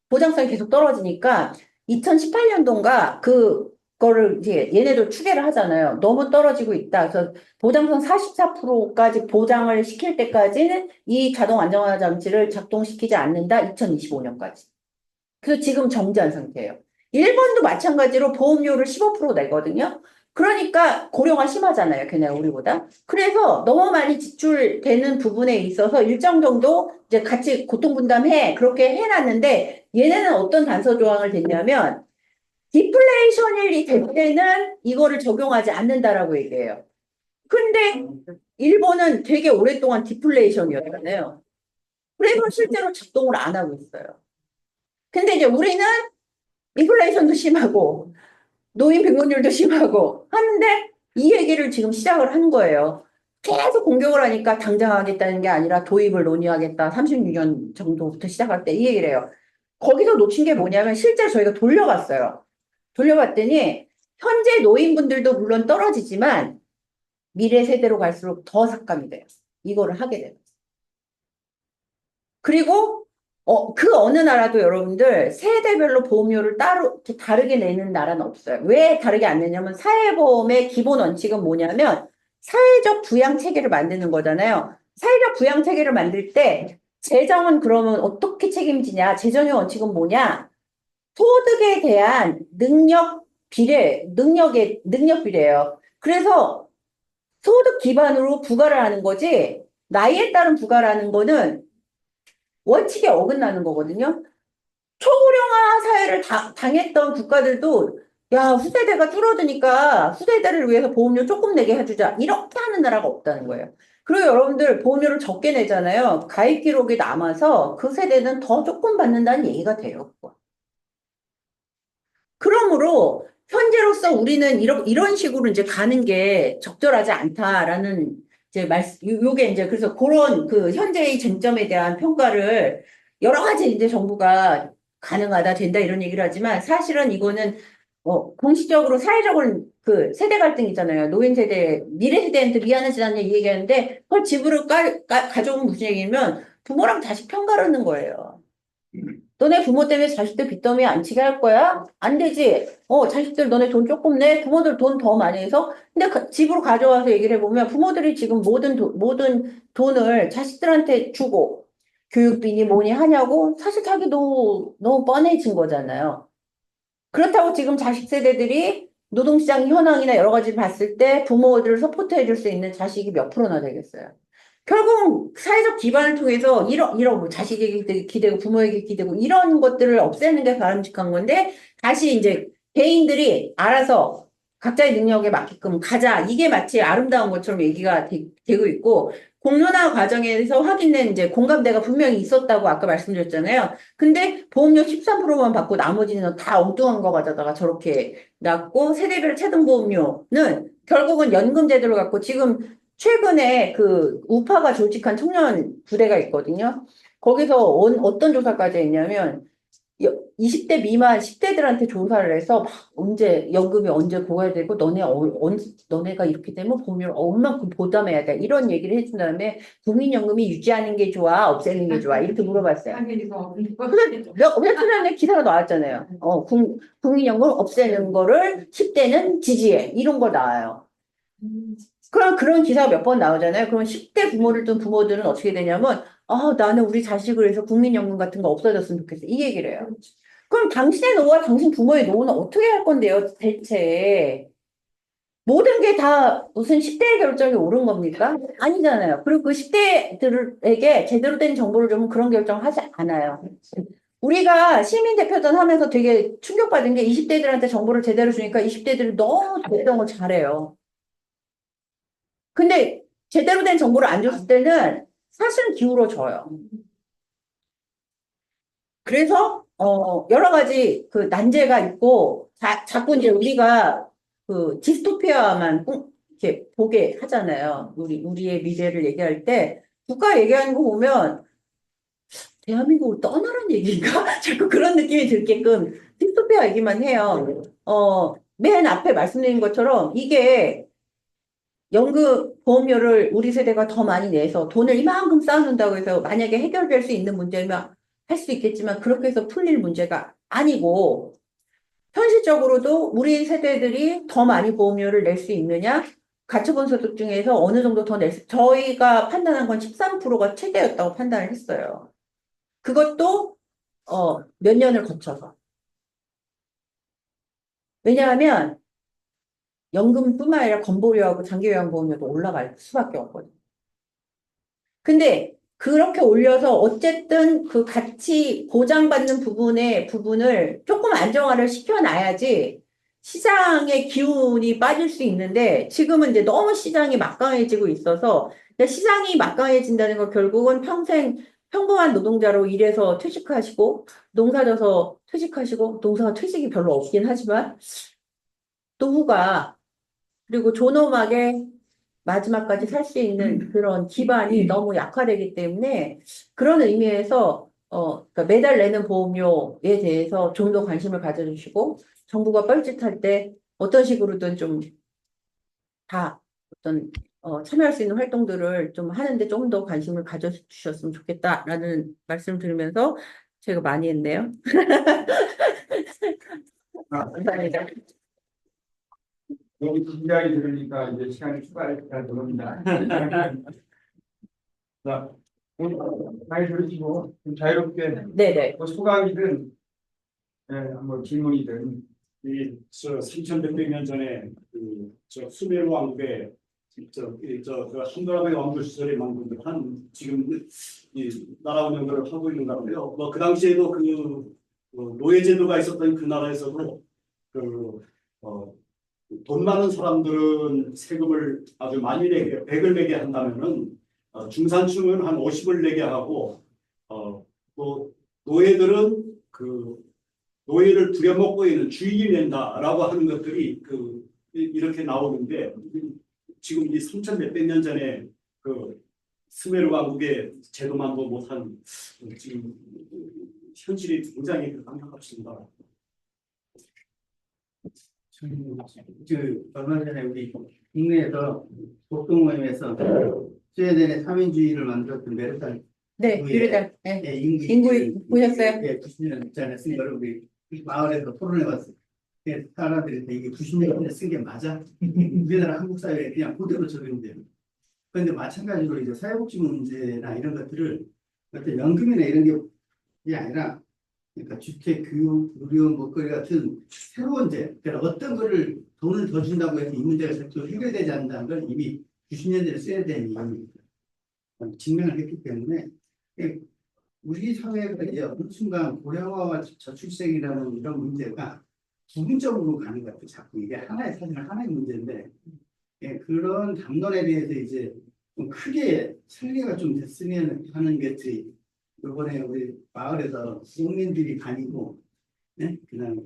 보장성이 계속 떨어지니까 2018년도인가 그거를 이제 얘네도 추계를 하잖아요. 너무 떨어지고 있다. 그래서 보장성 44%까지 보장을 시킬 때까지는 이 자동 안정화 장치를 작동시키지 않는다. 2025년까지. 그래서 지금 정지한 상태예요. 일본도 마찬가지로 보험료를 15% 내거든요. 그러니까 고령화 심하잖아요. 걔네가 우리보다. 그래서 너무 많이 지출되는 부분에 있어서 일정 정도 이제 같이 고통 분담해. 그렇게 해놨는데 얘네는 어떤 단서 조항을 댔냐면 디플레이션이 될 때는 이거를 적용하지 않는다라고 얘기해요. 근데 일본은 되게 오랫동안 디플레이션이었잖아요. 그래서 실제로 작동을 안 하고 있어요. 근데 이제 우리는 인플레이션도 심하고 노인 빈곤율도 심하고 하는데 이 얘기를 지금 시작을 한 거예요. 계속 공격을 하니까 당장 하겠다는 게 아니라 도입을 논의하겠다. 36년 정도부터 시작할 때 이 얘기를 해요. 거기서 놓친 게 뭐냐면 실제 저희가 돌려봤어요. 돌려봤더니 현재 노인분들도 물론 떨어지지만 미래 세대로 갈수록 더 삭감이 돼요. 이거를 하게 돼요. 그리고 그 어느 나라도 여러분들 세대별로 보험료를 따로 이렇게 다르게 내는 나라는 없어요. 왜 다르게 안 내냐면 사회보험의 기본 원칙은 뭐냐면 사회적 부양 체계를 만드는 거잖아요. 사회적 부양 체계를 만들 때 재정은 그러면 어떻게 책임지냐? 재정의 원칙은 뭐냐? 소득에 대한 능력 비례예요. 그래서 소득 기반으로 부과를 하는 거지 나이에 따른 부과를 하는 거는 원칙에 어긋나는 거거든요. 초고령화 사회를 당했던 국가들도 야, 후세대가 줄어드니까 후세대를 위해서 보험료 조금 내게 해주자. 이렇게 하는 나라가 없다는 거예요. 그리고 여러분들 보험료를 적게 내잖아요. 가입 기록이 남아서 그 세대는 더 조금 받는다는 얘기가 돼요. 그러므로 현재로서 우리는 이런 식으로 이제 가는 게 적절하지 않다라는 이제 요게 이제 그래서 그런 그 현재의 쟁점에 대한 평가를 여러 가지 이제 정부가 가능하다 된다 이런 얘기를 하지만 사실은 이거는 공식적으로 사회적으로 그 세대 갈등이잖아요. 노인 세대, 미래 세대한테 미안하지 않냐 이 얘기하는데 그걸 집으로 가져오면 무슨 얘기냐면 부모랑 자식 편가르는 거예요. 너네 부모 때문에 자식들 빚더미에 안 치게 할 거야? 안 되지. 자식들 너네 돈 조금 내. 부모들 돈 더 많이 해서. 근데 집으로 가져와서 얘기를 해보면 부모들이 지금 모든 돈을 자식들한테 주고 교육비니 뭐니 하냐고 사실 자기도 너무 뻔해진 거잖아요. 그렇다고 지금 자식 세대들이 노동시장 현황이나 여러 가지를 봤을 때 부모들을 서포트해 줄 수 있는 자식이 몇 프로나 되겠어요. 결국은 사회적 기반을 통해서 이런 뭐 자식에게 기대고 부모에게 기대고 이런 것들을 없애는 게 바람직한 건데 다시 이제 개인들이 알아서 각자의 능력에 맞게끔 가자. 이게 마치 아름다운 것처럼 얘기가 되고 있고 공론화 과정에서 확인된 이제 공감대가 분명히 있었다고 아까 말씀드렸잖아요. 근데 보험료 13%만 받고 나머지는 다 엉뚱한 거 가져다가 저렇게 놨고 세대별 체등보험료는 결국은 연금 제도를 갖고 지금 최근에 그 우파가 조직한 청년 부대가 있거든요. 거기서 어떤 조사까지 했냐면 20대 미만 10대들한테 조사를 해서 막 연금이 언제 고가야 되고 너네가 이렇게 되면 보험료를 얼만큼 부담해야 돼 이런 얘기를 해준 다음에 국민연금이 유지하는 게 좋아 없애는 게 좋아 이렇게 물어봤어요. 당연히 더. 며칠 전에 기사가 나왔잖아요. 국민연금 없애는 거를 10대는 지지해 이런 거 나와요. 그럼 그런 기사가 몇 번 나오잖아요. 그럼 10대 부모를 둔 부모들은 어떻게 되냐면, 나는 우리 자식을 위해서 국민연금 같은 거 없어졌으면 좋겠어. 이 얘기를 해요. 그럼 당신의 노후와 당신 부모의 노후는 어떻게 할 건데요, 대체? 모든 게 다 무슨 10대의 결정이 옳은 겁니까? 아니잖아요. 그리고 그 10대들에게 제대로 된 정보를 주면 그런 결정을 하지 않아요. 우리가 시민대표전 하면서 되게 충격받은 게 20대들한테 정보를 제대로 주니까 20대들이 너무 결정을 잘해요. 근데 제대로 된 정보를 안 줬을 때는 사실은 기울어져요. 그래서 여러 가지 그 난제가 있고 자꾸 이제 우리가 그 디스토피아만 이렇게 보게 하잖아요. 우리의 미래를 얘기할 때 국가 얘기하는 거 보면 대한민국을 떠나라는 얘기인가? 자꾸 그런 느낌이 들게끔 디스토피아 얘기만 해요. 맨 앞에 말씀드린 것처럼 이게 연금 보험료를 우리 세대가 더 많이 내서 돈을 이만큼 쌓아놓는다고 해서 만약에 해결될 수 있는 문제면 할 수 있겠지만 그렇게 해서 풀릴 문제가 아니고 현실적으로도 우리 세대들이 더 많이 보험료를 낼 수 있느냐? 가처분 소득 중에서 어느 정도 더 낼 수, 저희가 판단한 건 13%가 최대였다고 판단을 했어요. 그것도 몇 년을 거쳐서. 왜냐하면 연금뿐만 아니라 건보료하고 장기요양보험료도 올라갈 수밖에 없거든요. 근데 그렇게 올려서 어쨌든 그 같이 보장받는 부분을 조금 안정화를 시켜놔야지 시장의 기운이 빠질 수 있는데 지금은 이제 너무 시장이 막강해지고 있어서 근데 시장이 막강해진다는 건 결국은 평생 평범한 노동자로 일해서 퇴직하시고 농사져서 퇴직하시고 농사가 퇴직이 별로 없긴 하지만 노후가 그리고 존엄하게 마지막까지 살 수 있는 그런 기반이 너무 약화되기 때문에 그런 의미에서 그러니까 매달 내는 보험료에 대해서 좀 더 관심을 가져주시고 정부가 뻘짓할 때 어떤 식으로든 좀 다 어떤 참여할 수 있는 활동들을 좀 하는데 좀 더 관심을 가져주셨으면 좋겠다라는 말씀 드리면서 제가 많이 했네요. 감사합니다. 여기 이야기 들으니까 이제 시간이 추가해야 됩니다. 자, 오늘 많이 들으시고 좀 자유롭게 네네. 뭐 소감이든 뭐 질문이든 이저 3,100여 년 전에 그저 수메르 왕국의 그 함무라비 왕조 시절에 만든 한 지금 이 나라 운영을 하고 있는 나라인데요. 뭐 그 당시에도 노예 제도가 있었던 그 나라에서도 돈 많은 사람들은 세금을 아주 많이 내게 100을 내게 한다면은 중산층은 한 50을 내게 하고 또 노예들은 노예를 부려먹고 있는 주인이 낸다라고 하는 것들이 이렇게 나오는데 지금 이 3천 몇백 년 전에 스메르 왕국의 제도만도 못한 지금 현실이 굉장히 강력합니다. 얼마 전에 우리 국내에서 독동모임에서 스웨덴의 삼인주의를 만들었던 메르탈 네, 유리달. 네. 인구 보셨어요? 90년 전에 쓴 거를 우리 마을에서 토론해 봤어요. 사람들이 이게 90년 전에 쓴 게 맞아? 우리나라 한국 사회에 그냥 그대로 적용돼요. 그런데 마찬가지로 이제 사회복지 문제나 이런 것들을 어떤 연금이나 이런 게 아니라 그러니까 주택, 교육, 의료, 먹거리 같은 새로운 그러니까 어떤 거를 돈을 더 준다고 해서 이 문제가 절대로 해결되지 않는다는 걸 이미 90년대에 써야 되는 증명을 했기 때문에 우리 사회가 이제 어느 순간 고령화와 저출생이라는 이런 문제가 부분적으로 가는 것 같아요. 자꾸 이게 사실 하나의 문제인데 그런 담론에 대해서 이제 좀 크게 설계가 좀 됐으면 하는 것들이 이번에 우리 마을에서 농민들이 다니고, 그냥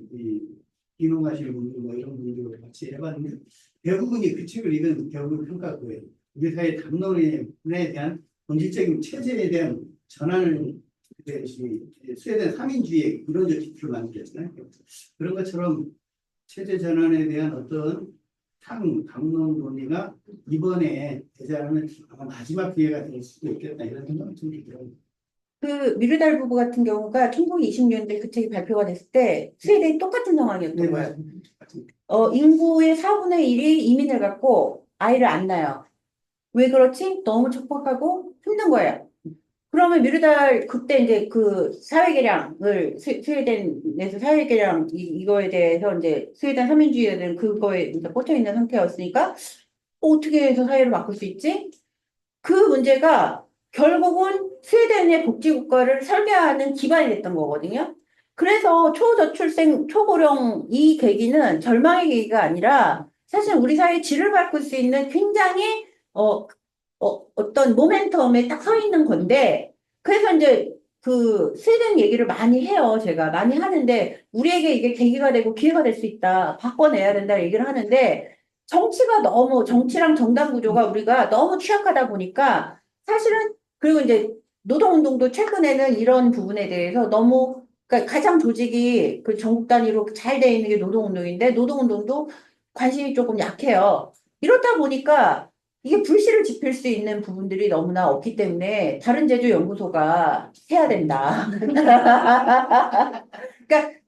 이농하시는 분들 뭐 이런 분들 같이 해봤는데 대부분이 그 책을 읽은 결국 평가 거예요. 우리 사회 담론에 대한 본질적인 체제에 대한 전환을 스웨덴 3인주의의 이론적 기초를 만들었잖아요. 그런 것처럼 체제 전환에 대한 어떤 담론 논의가 이번에 대자하면 아마 마지막 기회가 될 수도 있겠다 이런 생각이 좀 들어요. 그 미르달 부부 같은 경우가 1920년대 그 책이 발표가 됐을 때 스웨덴이 똑같은 상황이었던 거예요. 인구의 4분의 1이 이민을 갔고 아이를 안 낳아요. 왜 그렇지? 너무 척박하고 힘든 거예요. 그러면 미르달 그때 이제 그 사회개량을 스웨덴에서 사회개량 이거에 대해서 이제 스웨덴 삼인주의에 대한 그거에 이제 꽂혀 있는 상태였으니까 어떻게 해서 사회를 바꿀 수 있지? 그 문제가 결국은 스웨덴의 복지국가를 설계하는 기반이 됐던 거거든요. 그래서 초저출생, 초고령 이 계기는 절망의 계기가 아니라 사실 우리 사회의 질을 바꿀 수 있는 굉장히 어떤 모멘텀에 딱 서 있는 건데 그래서 이제 그 스웨덴 얘기를 많이 해요. 제가 많이 하는데 우리에게 이게 계기가 되고 기회가 될 수 있다. 바꿔내야 된다 얘기를 하는데 정치랑 정당 구조가 우리가 너무 취약하다 보니까 사실은 그리고 이제 노동운동도 최근에는 이런 부분에 대해서 너무 그러니까 가장 조직이 그 전국 단위로 잘 돼 있는 게 노동운동인데 노동운동도 관심이 조금 약해요. 이렇다 보니까 이게 불씨를 지필 수 있는 부분들이 너무나 없기 때문에 다른 제조 연구소가 해야 된다. 그러니까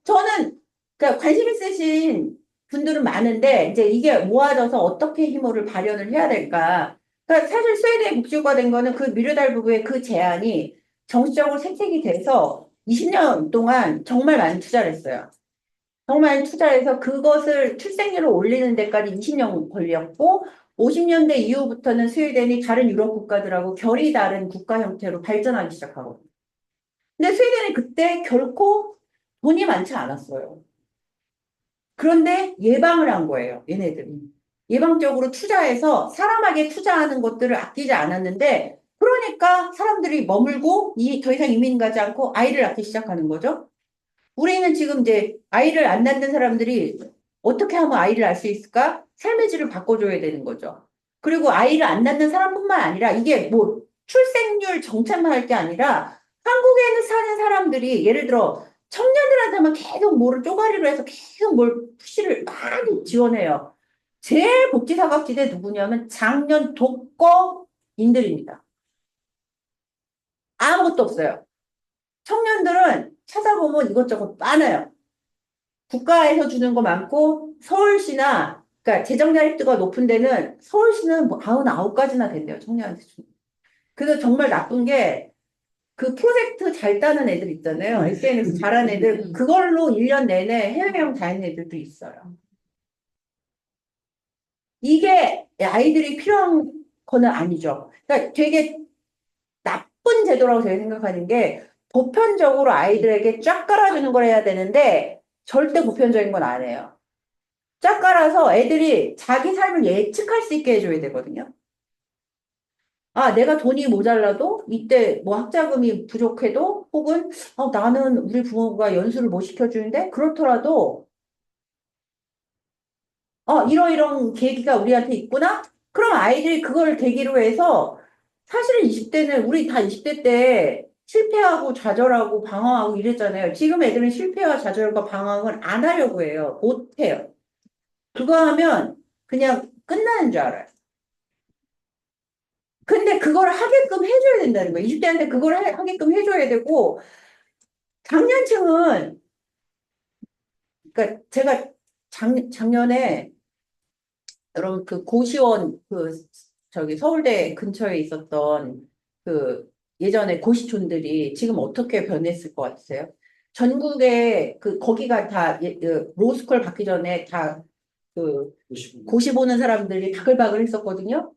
저는 그러니까 관심 있으신 분들은 많은데 이제 이게 모아져서 어떻게 힘을 발현을 해야 될까? 그러니까 사실 스웨덴에 국제화가 된 거는 그 미르달 부부의 그 제안이 정식적으로 채택이 돼서 20년 동안 정말 많이 투자를 했어요. 정말 투자해서 그것을 출생률을 올리는 데까지 20년 걸렸고 50년대 이후부터는 스웨덴이 다른 유럽 국가들하고 결이 다른 국가 형태로 발전하기 시작하거든요. 근데 스웨덴이 그때 결코 돈이 많지 않았어요. 그런데 예방을 한 거예요, 얘네들이. 예방적으로 투자해서 사람에게 투자하는 것들을 아끼지 않았는데 그러니까 사람들이 머물고 더 이상 이민 가지 않고 아이를 낳기 시작하는 거죠. 우리는 지금 이제 아이를 안 낳는 사람들이 어떻게 하면 아이를 낳을 수 있을까? 삶의 질을 바꿔줘야 되는 거죠. 그리고 아이를 안 낳는 사람뿐만 아니라 이게 뭐 출생률 정책만 할 게 아니라 한국에 사는 사람들이 예를 들어 청년들한테만 계속 뭐를 쪼가리로 해서 계속 뭘 푸시를 많이 지원해요. 제일 복지사각지대 누구냐면 장년 독거인들입니다. 아무것도 없어요. 청년들은 찾아보면 이것저것 많아요. 국가에서 주는 거 많고 서울시나 그러니까 재정자립도가 높은 데는 서울시는 뭐 99가지나 된대요. 청년한테 주는. 그래서 정말 나쁜 게 그 프로젝트 잘 따는 애들 있잖아요. SNS 잘하는 애들 그걸로 1년 내내 해외여행 다니는 애들도 있어요. 이게 아이들이 필요한 거는 아니죠. 그러니까 되게 나쁜 제도라고 제가 생각하는 게 보편적으로 아이들에게 쫙 깔아주는 걸 해야 되는데 절대 보편적인 건 안 해요. 쫙 깔아서 애들이 자기 삶을 예측할 수 있게 해줘야 되거든요. 아, 내가 돈이 모자라도 이때 뭐 학자금이 부족해도 혹은 나는 우리 부모가 연수를 못 시켜주는데 그렇더라도 이런 계기가 우리한테 있구나? 그럼 아이들이 그걸 계기로 해서 사실은 20대는 우리 다 20대 때 실패하고 좌절하고 방황하고 이랬잖아요. 지금 애들은 실패와 좌절과 방황을 안 하려고 해요. 못 해요. 그거 하면 그냥 끝나는 줄 알아요. 근데 그걸 하게끔 해줘야 된다는 거예요. 20대한테 그걸 하게끔 해줘야 되고, 장년층은, 그러니까 제가 작년에, 여러분 그 고시원, 저기 서울대 근처에 있었던 그 예전에 고시촌들이 지금 어떻게 변했을 것 같으세요? 전국에 거기가 다 로스쿨 받기 전에 다 고시 보는 사람들이 바글바글 했었거든요.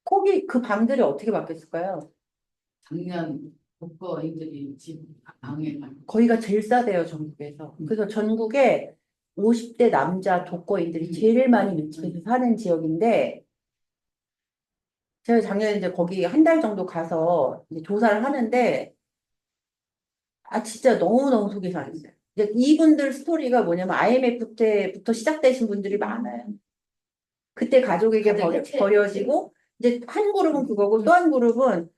거기 그 방들이 어떻게 바뀌었을까요? 작년 독거인들이 지금 방에 거기가 제일 싸대요, 전국에서. 그래서 전국에 50대 남자 독거인들이 제일 많이 밀집해서 사는 지역인데, 제가 작년에 이제 거기 한 달 정도 가서 이제 조사를 하는데, 진짜 너무너무 속이 상했어요. 이제 이분들 스토리가 뭐냐면 IMF 때부터 시작되신 분들이 많아요. 그때 가족에게 가족 해체. 버려지고, 이제 한 그룹은 그거고 또 한 그룹은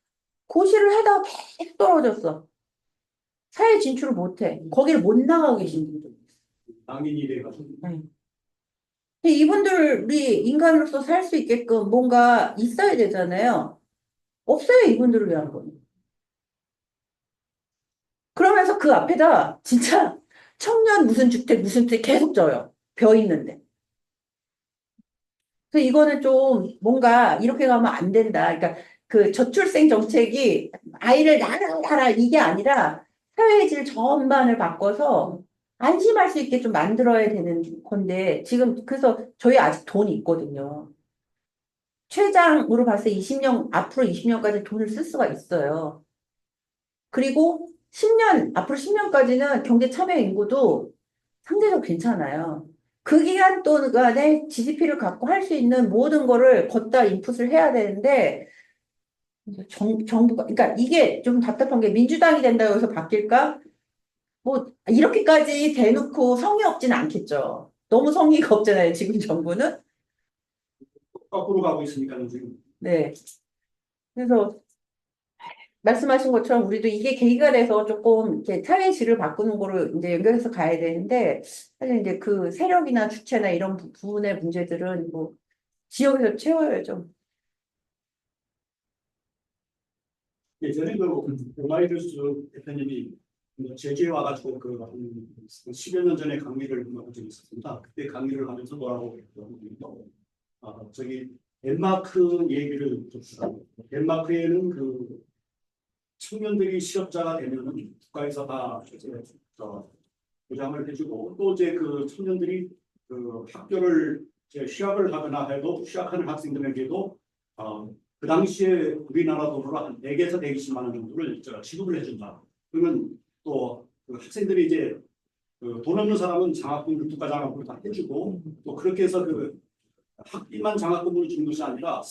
고시를 하다가 계속 떨어졌어. 사회 진출을 못해. 거기를 못 나가고 계신 분들. 낭인이 돼가지고. 이분들이 인간으로서 살 수 있게끔 뭔가 있어야 되잖아요. 없어요, 이분들을 위한 건. 그러면서 그 앞에다 진짜 청년 무슨 주택 계속 져요. 벼 있는데. 그래서 이거는 좀 뭔가 이렇게 가면 안 된다. 그러니까 그 저출생 정책이 아이를 낳아라 이게 아니라 사회의 질 전반을 바꿔서 안심할 수 있게 좀 만들어야 되는 건데 지금 그래서 저희 아직 돈이 있거든요. 최장으로 봤을 때 20년 앞으로 20년까지 돈을 쓸 수가 있어요. 그리고 10년 앞으로 10년까지는 경제 참여 인구도 상대적으로 괜찮아요. 그 기간 동안에 GDP를 갖고 할 수 있는 모든 거를 걷다 인풋을 해야 되는데 정부가 그러니까 이게 좀 답답한 게 민주당이 된다고 해서 바뀔까? 뭐 이렇게까지 대놓고 성의 없지는 않겠죠. 너무 성의가 없잖아요. 지금 정부는. 거꾸로 가고 있으니까는 지금. 네. 그래서 말씀하신 것처럼 우리도 이게 계기가 돼서 조금 이렇게 사회 질을 바꾸는 거를 이제 연결해서 가야 되는데 사실 이제 그 세력이나 주체나 이런 부분의 문제들은 뭐 지역에서 채워야죠. 예전에 그 오마이뉴스 대표님이 제주에 와가지고 그 10여 년 전에 강의를 한 적이 있었습니다. 그때 강의를 하면서 뭐라고 했더니 저기 덴마크 얘기를 좀 덴마크에는 그 청년들이 실업자가 되면은 국가에서 다 이제 보장을 해주고 또 이제 그 청년들이 그 학교를 이제 휴학을 하거나 해도 휴학하는 학생들에게도 그 당시에 우리나라 돈으로 한 100에서 120만 원 정도를 지급을 해준다. 그러면 또 그 학생들이 이제 그돈 없는 사람은 장학금, 국가 장학금을 다 해주고 또 그렇게 해서 그 학비만 장학금으로 주는 것이 아니라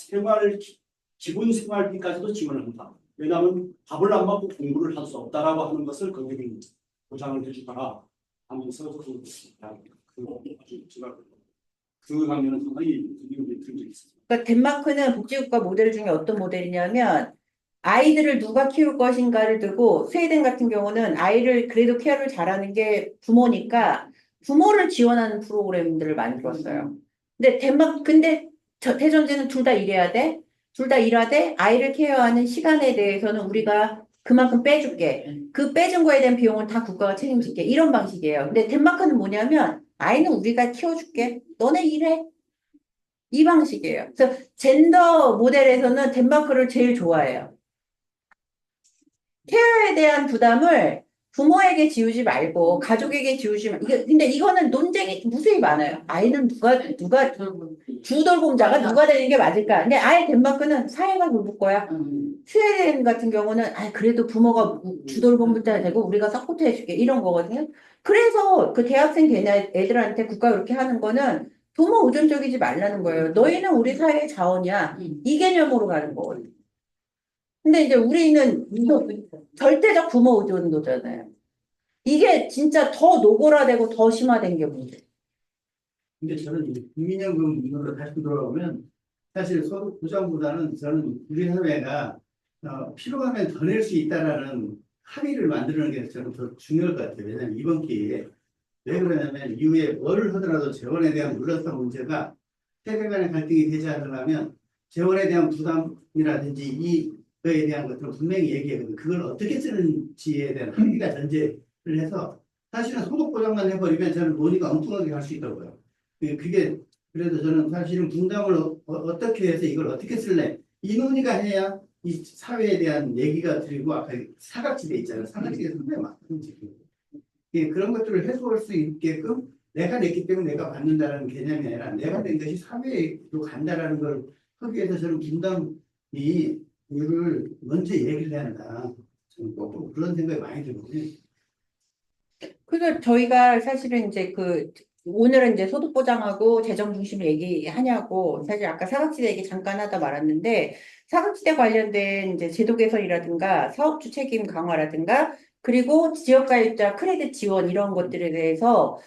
기본 생활비까지도 지원을 한다. 왜냐하면 밥을 안 먹고 공부를 할 수 없다라고 하는 것을 거기는 보장을 해주거나 하면서 그 강연은 상당히 의미를 든 적이 있습니다. 그러니까 덴마크는 복지국가 모델 중에 어떤 모델이냐면 아이들을 누가 키울 것인가를 두고 스웨덴 같은 경우는 아이를 그래도 케어를 잘하는 게 부모니까 부모를 지원하는 프로그램들을 만들었어요. 근데 대전제는 둘 다 일해야 돼. 둘 다 일하되 아이를 케어하는 시간에 대해서는 우리가 그만큼 빼줄게. 그 빼준 거에 대한 비용은 다 국가가 책임질게. 이런 방식이에요. 근데 덴마크는 뭐냐면 아이는 우리가 키워줄게. 너네 일해. 이 방식이에요. 그래서 젠더 모델에서는 덴마크를 제일 좋아해요. 케어에 대한 부담을 부모에게 지우지 말고 가족에게 지우지 말고 근데 이거는 논쟁이 무수히 많아요. 아이는 누가 주돌봄자가 누가 되는 게 맞을까? 근데 아예 덴마크는 사회가 돌볼 거야. 스웨덴 같은 경우는 그래도 부모가 주돌봄자 되고 우리가 서포트 해줄게 이런 거거든요. 그래서 그 대학생 된 애들한테 국가가 이렇게 하는 거는 부모 의존적이지 말라는 거예요. 너희는 우리 사회의 자원이야. 이 개념으로 가는 거거든요. 근데 이제 우리는 절대적 부모 의존도잖아요. 이게 진짜 더 노골화되고 더 심화된 게 문제. 근데 저는 이 국민연금 이론으로 다시 돌아오면 사실 소득 보장보다는 저는 우리 사회가 필요하면 더 낼 수 있다라는 합의를 만드는 게 저는 더 중요할 것 같아요. 왜냐하면 이번 기회에 왜 그러냐면 이후에 뭐를 하더라도 재원에 대한 물러선 문제가 세대 간의 갈등이 되지 않으려면 재원에 대한 부담이라든지 이거에 대한 것들을 분명히 얘기하거든요. 그걸 어떻게 쓰는지에 대한 합의가 전제를 해서 사실은 소득 보장만 해버리면 저는 논의가 엉뚱하게 갈 수 있다고요. 그게 그래도 저는 사실은 분담을 어떻게 해서 이걸 어떻게 쓸래 이 논의가 해야 이 사회에 대한 얘기가 드리고 아까 사각지대 있잖아요. 사각지대 상당히 많거든요. 지금. 그런 것들을 해소할 수 있게끔 내가 냈기 때문에 내가 받는다라는 개념이 아니라 내가 낸 것이 사회로 간다라는 걸 하기 위해서 저는 분담이 이를 먼저 얘기를 해야 한다. 저는 꼭 그런 생각이 많이 들거든요. 그래서 저희가 사실은 이제 오늘은 이제 소득 보장하고 재정 중심을 얘기하냐고 사실 아까 사각지대 얘기 잠깐 하다 말았는데 사각지대 관련된 이제 제도 개선이라든가 사업주 책임 강화라든가 그리고 지역가입자 크레딧 지원 이런 것들에 대해서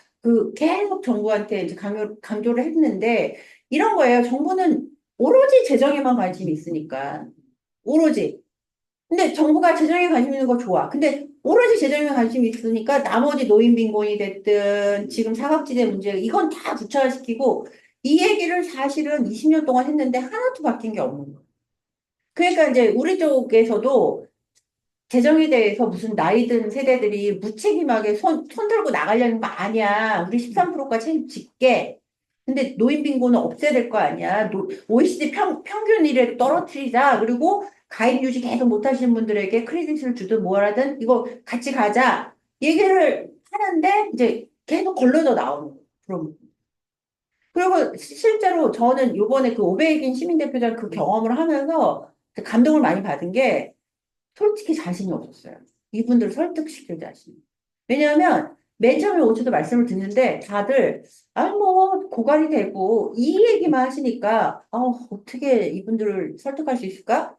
계속 정부한테 이제 강조를 했는데 이런 거예요. 정부는 오로지 재정에만 관심이 있으니까 오로지. 근데 정부가 재정에 관심 있는 거 좋아. 근데 오로지 재정에 관심이 있으니까 나머지 노인 빈곤이 됐든 지금 사각지대 문제 이건 다 구체화시키고 이 얘기를 사실은 20년 동안 했는데 하나도 바뀐 게 없는 거예요. 그러니까 이제 우리 쪽에서도 재정에 대해서 무슨 나이 든 세대들이 무책임하게 손 들고 나가려는 거 아니야. 우리 13%가 책임질게. 근데 노인 빈곤은 없애야 될 거 아니야. OECD 평균 이래 떨어뜨리자. 그리고 가입 유지 계속 못 하시는 분들에게 크레딧을 주든 뭘 하든 이거 같이 가자. 얘기를 하는데 이제 계속 걸러져 나오는 거예요. 그리고 실제로 저는 요번에 500인 시민대표단 경험을 하면서 감동을 많이 받은 게 솔직히 자신이 없었어요. 이분들을 설득시킬 자신이. 왜냐하면 맨 처음에 오셔서 말씀을 듣는데 다들 고갈이 되고 이 얘기만 하시니까 어떻게 이분들을 설득할 수 있을까?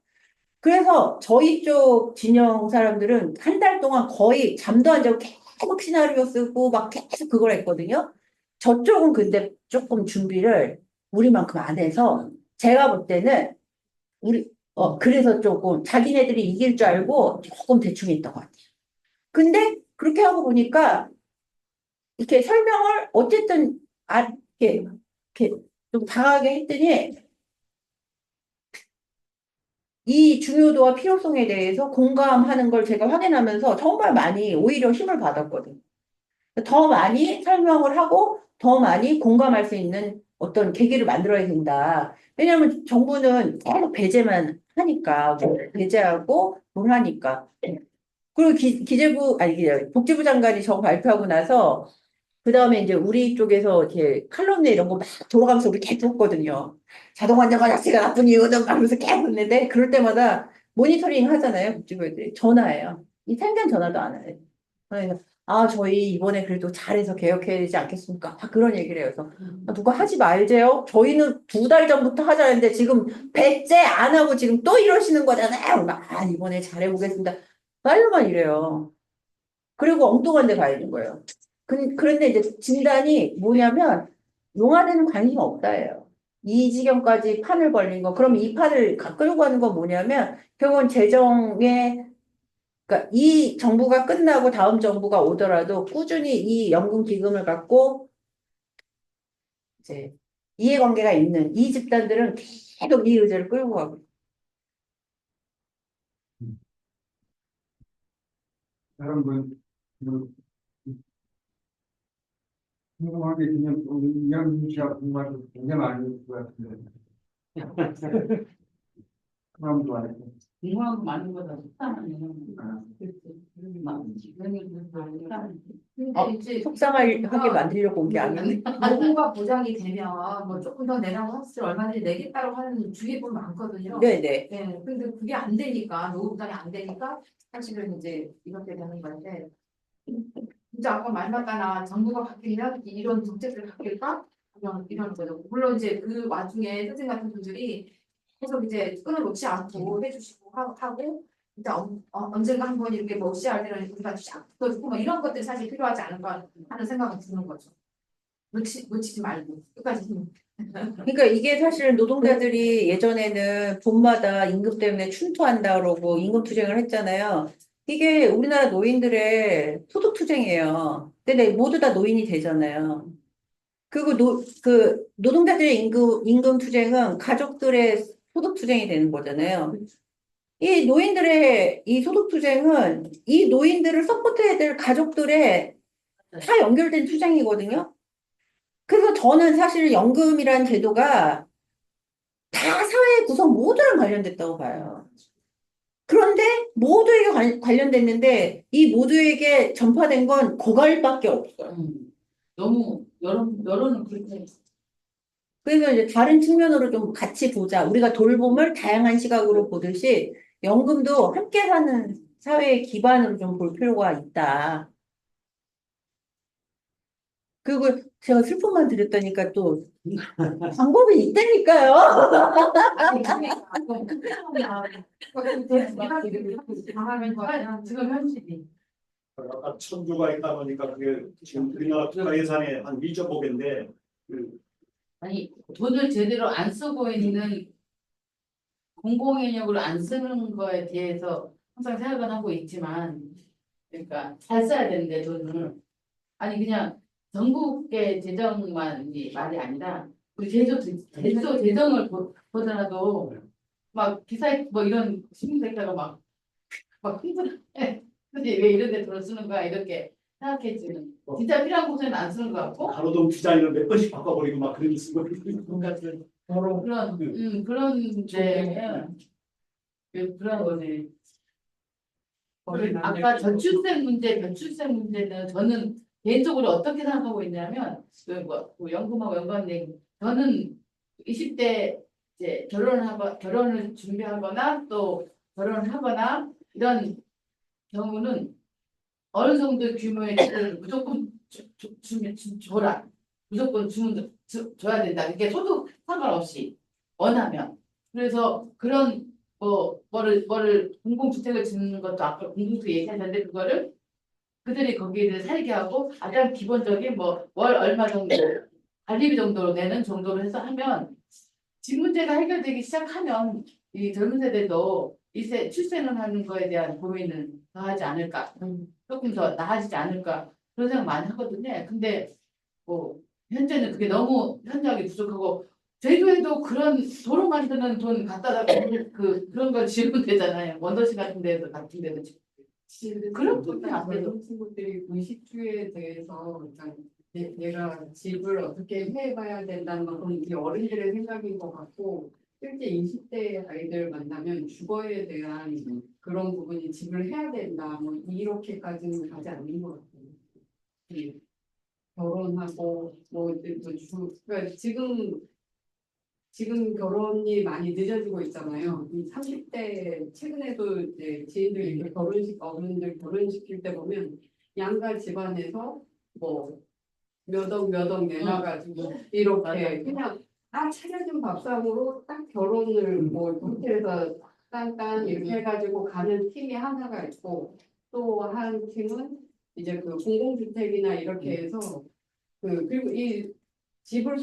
그래서 저희 쪽 진영 사람들은 한 달 동안 거의 잠도 안 자고 계속 시나리오 쓰고 막 계속 그걸 했거든요. 저쪽은 근데 조금 준비를 우리만큼 안 해서 제가 볼 때는 그래서 조금 자기네들이 이길 줄 알고 조금 대충 했던 것 같아요. 근데 그렇게 하고 보니까 이렇게 설명을 어쨌든 이렇게 좀 강하게 했더니 이 중요도와 필요성에 대해서 공감하는 걸 제가 확인하면서 정말 많이 오히려 힘을 받았거든요. 더 많이 설명을 하고 더 많이 공감할 수 있는 어떤 계기를 만들어야 된다. 왜냐하면 정부는 계속 배제만 하니까, 뭐 배제하고 뭘 하니까. 그리고 기재부, 아니, 복지부 장관이 저거 발표하고 나서, 그 다음에 이제 우리 쪽에서 이렇게 칼럼니 이런 거 막 돌아가면서 우리 계속 했거든요. 자동 환자가 자체가 나쁜 이유는 막 하면서 계속 했는데, 그럴 때마다 모니터링 하잖아요, 복지부들이. 전화해요. 이 생전 전화도 안 해요. 그래서, 아, 저희 이번에 그래도 잘해서 개혁해야 되지 않겠습니까? 다 그런 얘기를 해요. 그래서, 아, 누가 하지 말재요? 저희는 2달 전부터 하자는데 지금 배째 안 하고 지금 또 이러시는 거잖아요. 막, 아, 이번에 잘해보겠습니다. 말로만 이래요. 그리고 엉뚱한 데 가 있는 거예요. 그런데 이제 진단이 뭐냐면, 용화대는 관심 없다예요. 이 지경까지 판을 벌린 거. 그럼 이 판을 끌고 가는 건 뭐냐면, 결국은 재정에 그러니까 이 정부가 끝나고 다음 정부가 오더라도 꾸준히 이 연금 기금을 갖고 이제 이해관계가 있는 이 집단들은 계속 이 의제를 끌고 가고. 다른 분, 궁금한 게 있으면 이양민 씨가 궁금한 게 굉장히 많이 있을 것 같은데. 그럼 좋아요. 공부하고 많은 거다 속상하네요. 아, 막 지금이 속상하니까. 어, 속상하게 만들려고 온 게 아니에요. 노후가 보장이 되면 뭐 조금 더 내라고 사실 얼마든지 내겠다고 하는 주위 분 많거든요. 네네. 네, 근데 그게 안 되니까 노후 보장이 안 되니까 사실은 이제 이렇게 되는 건데 진짜 아까 말마다나 정부가 바뀌면 이런 정책들이 바뀔까? 이런 거죠. 물론 이제 그 와중에 선생님 같은 분들이 계속 이제 끊어놓지 않고 해주시고 하고 진짜 언젠가 한번 이렇게 뭐 시할 때는 우리가 쫙 붙어주고 뭐 이런 것들이 사실 필요하지 않을까 하는 생각은 드는 거죠. 놓치지 말고 끝까지. 그러니까 이게 사실 노동자들이 예전에는 봄마다 임금 때문에 춘투한다 그러고 임금 투쟁을 했잖아요. 이게 우리나라 노인들의 소득 투쟁이에요. 근데 모두 다 노인이 되잖아요. 그리고 그 노동자들의 임금 투쟁은 가족들의 소득 투쟁이 되는 거잖아요. 이 노인들의 이 소득 투쟁은 이 노인들을 서포트해야 될 가족들의 다 연결된 투쟁이거든요. 그래서 저는 사실 연금이란 제도가 다 사회 구성 모두랑 관련됐다고 봐요. 그런데 모두에게 관련됐는데 이 모두에게 전파된 건 고갈밖에 없어요. 너무 여론은 그렇게 그래서 이제 다른 측면으로 좀 같이 보자. 우리가 돌봄을 다양한 시각으로 보듯이 연금도 함께 사는 사회의 기반으로 좀 볼 필요가 있다. 그리고 제가 슬픔만 드렸다니까 또 방법이 있다니까요. 지금 현실이. 아까 천주가 있다 보니까 그게 지금 우리나라 국가 예산의 한 2.5배인데 그 아니 돈을 제대로 안 쓰고 있는 공공인력으로 안 쓰는 거에 대해서 항상 생각은 하고 있지만 그러니까 잘 써야 되는데 돈을 아니 그냥 전국의 재정만 이 말이 아니라 우리 제주도 재정을 보더라도 막 기사에 뭐 이런 시민들까가 막 흥분해 근데 왜 이런 데 돈을 쓰는 거야 이렇게 생각했지 진짜 필요한 곳에는 안 쓰는 것 같고 가로등 디자인을 몇 번씩 바꿔버리고 막 그런 게 쓰고 뭔가 그런데 그런 거네. 아까 저출생 문제는 저는 개인적으로 어떻게 생각하고 있냐면 그 연금하고 연관된 저는 20대 이제 결혼을 준비하거나 또 결혼을 하거나 이런 경우는 어느 정도 규모의 돈을 무조건 줘라. 무조건 줘야 된다. 이게 소득 상관없이 원하면. 그래서 그런 뭐를 공공주택을 짓는 것도 아까 공공주택 얘기했는데 그거를 그들이 거기에 살게 하고 가장 기본적인 뭐 월 얼마 정도 관리비 정도로 내는 정도로 해서 하면 집 문제가 해결되기 시작하면 이 젊은 세대도 이세 출생을 하는 거에 대한 고민은 더 하지 않을까 조금 더 나아지지 않을까 그런 생각 많이 하거든요. 근데 뭐 현재는 그게 너무 현저하게 부족하고 제주에도 그런 도로 만드는 돈 갖다가 그런 거 지으면 되잖아요. 원더시 같은 데도 같은 데도 그런 돈이 안 돼도 친구들이 의식주에 대해서 그러니까 내가 집을 어떻게 해봐야 된다는 건 우리 어른들의 생각인 것 같고 실제 20대 아이들 만나면 주거에 대한 그런 부분이 집을 해야 된다 뭐 이렇게까지는 가지 않는 것 같아요. 결혼하고 그러니까 지금 결혼이 많이 늦어지고 있잖아요. 이 30대 최근에도 이제 지인들 이렇게 어른들 결혼시킬 때 보면 양가 집안에서 뭐 몇 억 내놔가지고 이렇게 그냥 차려진 밥상으로 딱 결혼을 뭐 호텔에서 딴딴 이렇게 해가지고 가는 팀이 하나가 있고 또 한 팀은 이제 그 공공주택이나 이렇게 해서 그리고 이 집을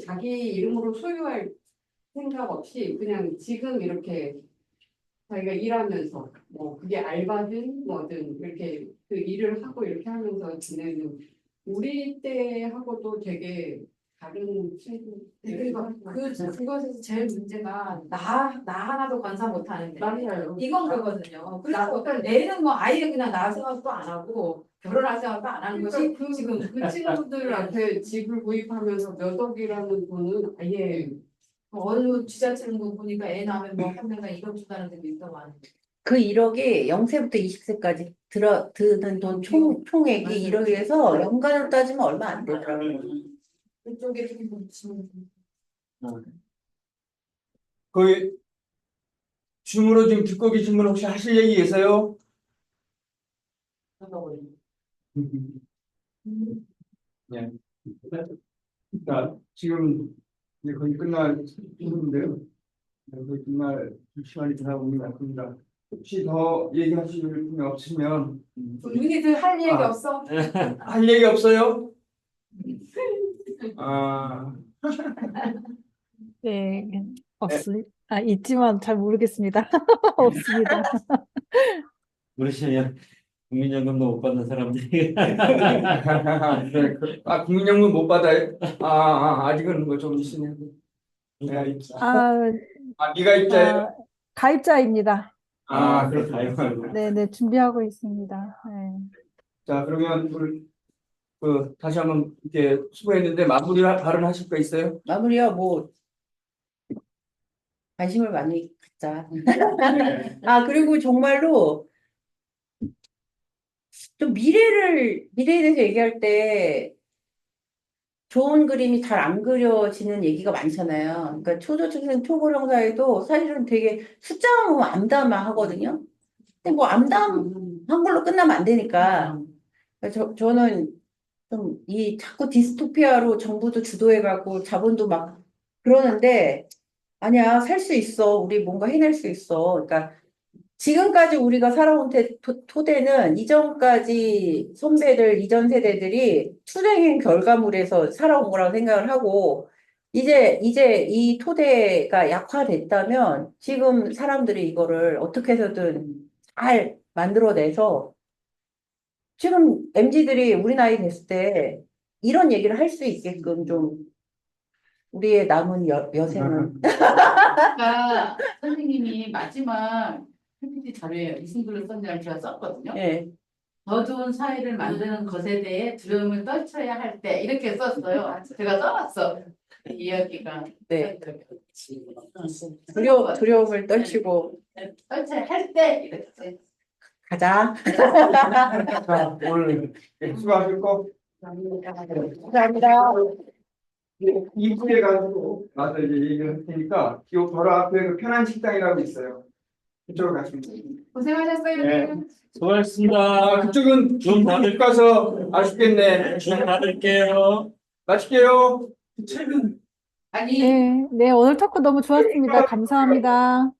자기 이름으로 소유할 생각 없이 그냥 지금 이렇게 자기가 일하면서 뭐 그게 알바든 뭐든 이렇게 그 일을 하고 이렇게 하면서 지내는 우리 때하고도 되게 다른 친구. 그러니까 그것에서 제일 문제가 나 하나도 관사 못하는데 맞아요. 이건 그거거든요. 그래서 애는 뭐 아예 그냥 낳을 생각도 안 하고 결혼할 생각도 안 하는 것이 그러니까 지금 그 친구들한테 집을 구입하면서 몇 억이라는 돈은 아예 어느 지자체는 뭐 보니까 애 낳으면 뭐 한 명당 1억 준다는 데도 있다고 하는데 그 1억이 0세부터 20세까지 드는 돈 총액이 맞아요. 1억에서 연간으로 따지면 얼마 안 되더라고요. 그쪽에 좀 거의 줌으로 지금 듣고 계신 분 혹시 하실 얘기 계세요? 네. 자, 지금 이제 거의 끝날 시간인데요. 거의 끝날 시간이 지나고 있는 것 같습니다. 혹시 더 얘기하실 분이 없으면 윤희들 할 얘기 아. 없어? 할 얘기 없어요? 아, 네, 있지만 잘 모르겠습니다. 없습니다. 그러시면 국민연금도 못 받는 사람들이 네, 국민연금 못 받아요? 아직은 뭐 좀 있으면. 네, 네가 입자예요? 가입자입니다. 그렇군요. 네, 준비하고 있습니다. 네. 자, 그러면 다시 한번 이렇게 수고했는데 마무리 발언하실 거 있어요? 마무리야 뭐 관심을 많이 갖자. 네. 그리고 정말로 좀 미래에 대해서 얘기할 때 좋은 그림이 잘 안 그려지는 얘기가 많잖아요. 그러니까 초저출생 초고령 사회도 사실은 되게 숫자만 보면 암담하거든요. 근데 뭐 암담한 걸로 끝나면 안 되니까. 저는 좀 자꾸 디스토피아로 정부도 주도해가고 자본도 막 그러는데 아니야, 살 수 있어. 우리 뭔가 해낼 수 있어. 그러니까 지금까지 우리가 살아온 토대는 이전까지 선배들, 이전 세대들이 투쟁의 결과물에서 살아온 거라고 생각을 하고, 이제 이 토대가 약화됐다면 지금 사람들이 이거를 어떻게 해서든 잘 만들어내서 지금 MZ들이 우리 나이 됐을 때 이런 얘기를 할 수 있게끔 좀 우리의 남은 여생은. 그러니까 선생님이 마지막 PPT 자료에 무슨 글을 썼냐면 제가 썼거든요. 예. 더 좋은 사회를 만드는 것에 대해 두려움을 떨쳐야 할 때 이렇게 썼어요. 제가 써봤어. 이야기가. 네. 두려움을 떨치고 떨쳐야 할 때 이렇게. 가자. 자, 오늘 수고하셨고 감사합니다. 2부에 가서 나서 이제 얘기를 할 테니까 요 바로 앞에 그 편한 식당이라고 있어요. 그쪽으로 가시면 돼요. 고생하셨어요. 네. 수고하셨습니다. 그쪽은 좀 못 가서 아쉽겠네. 좀 닫을게요. 마칠게요. 아니. 네, 오늘 토크 너무 좋았습니다. 감사합니다.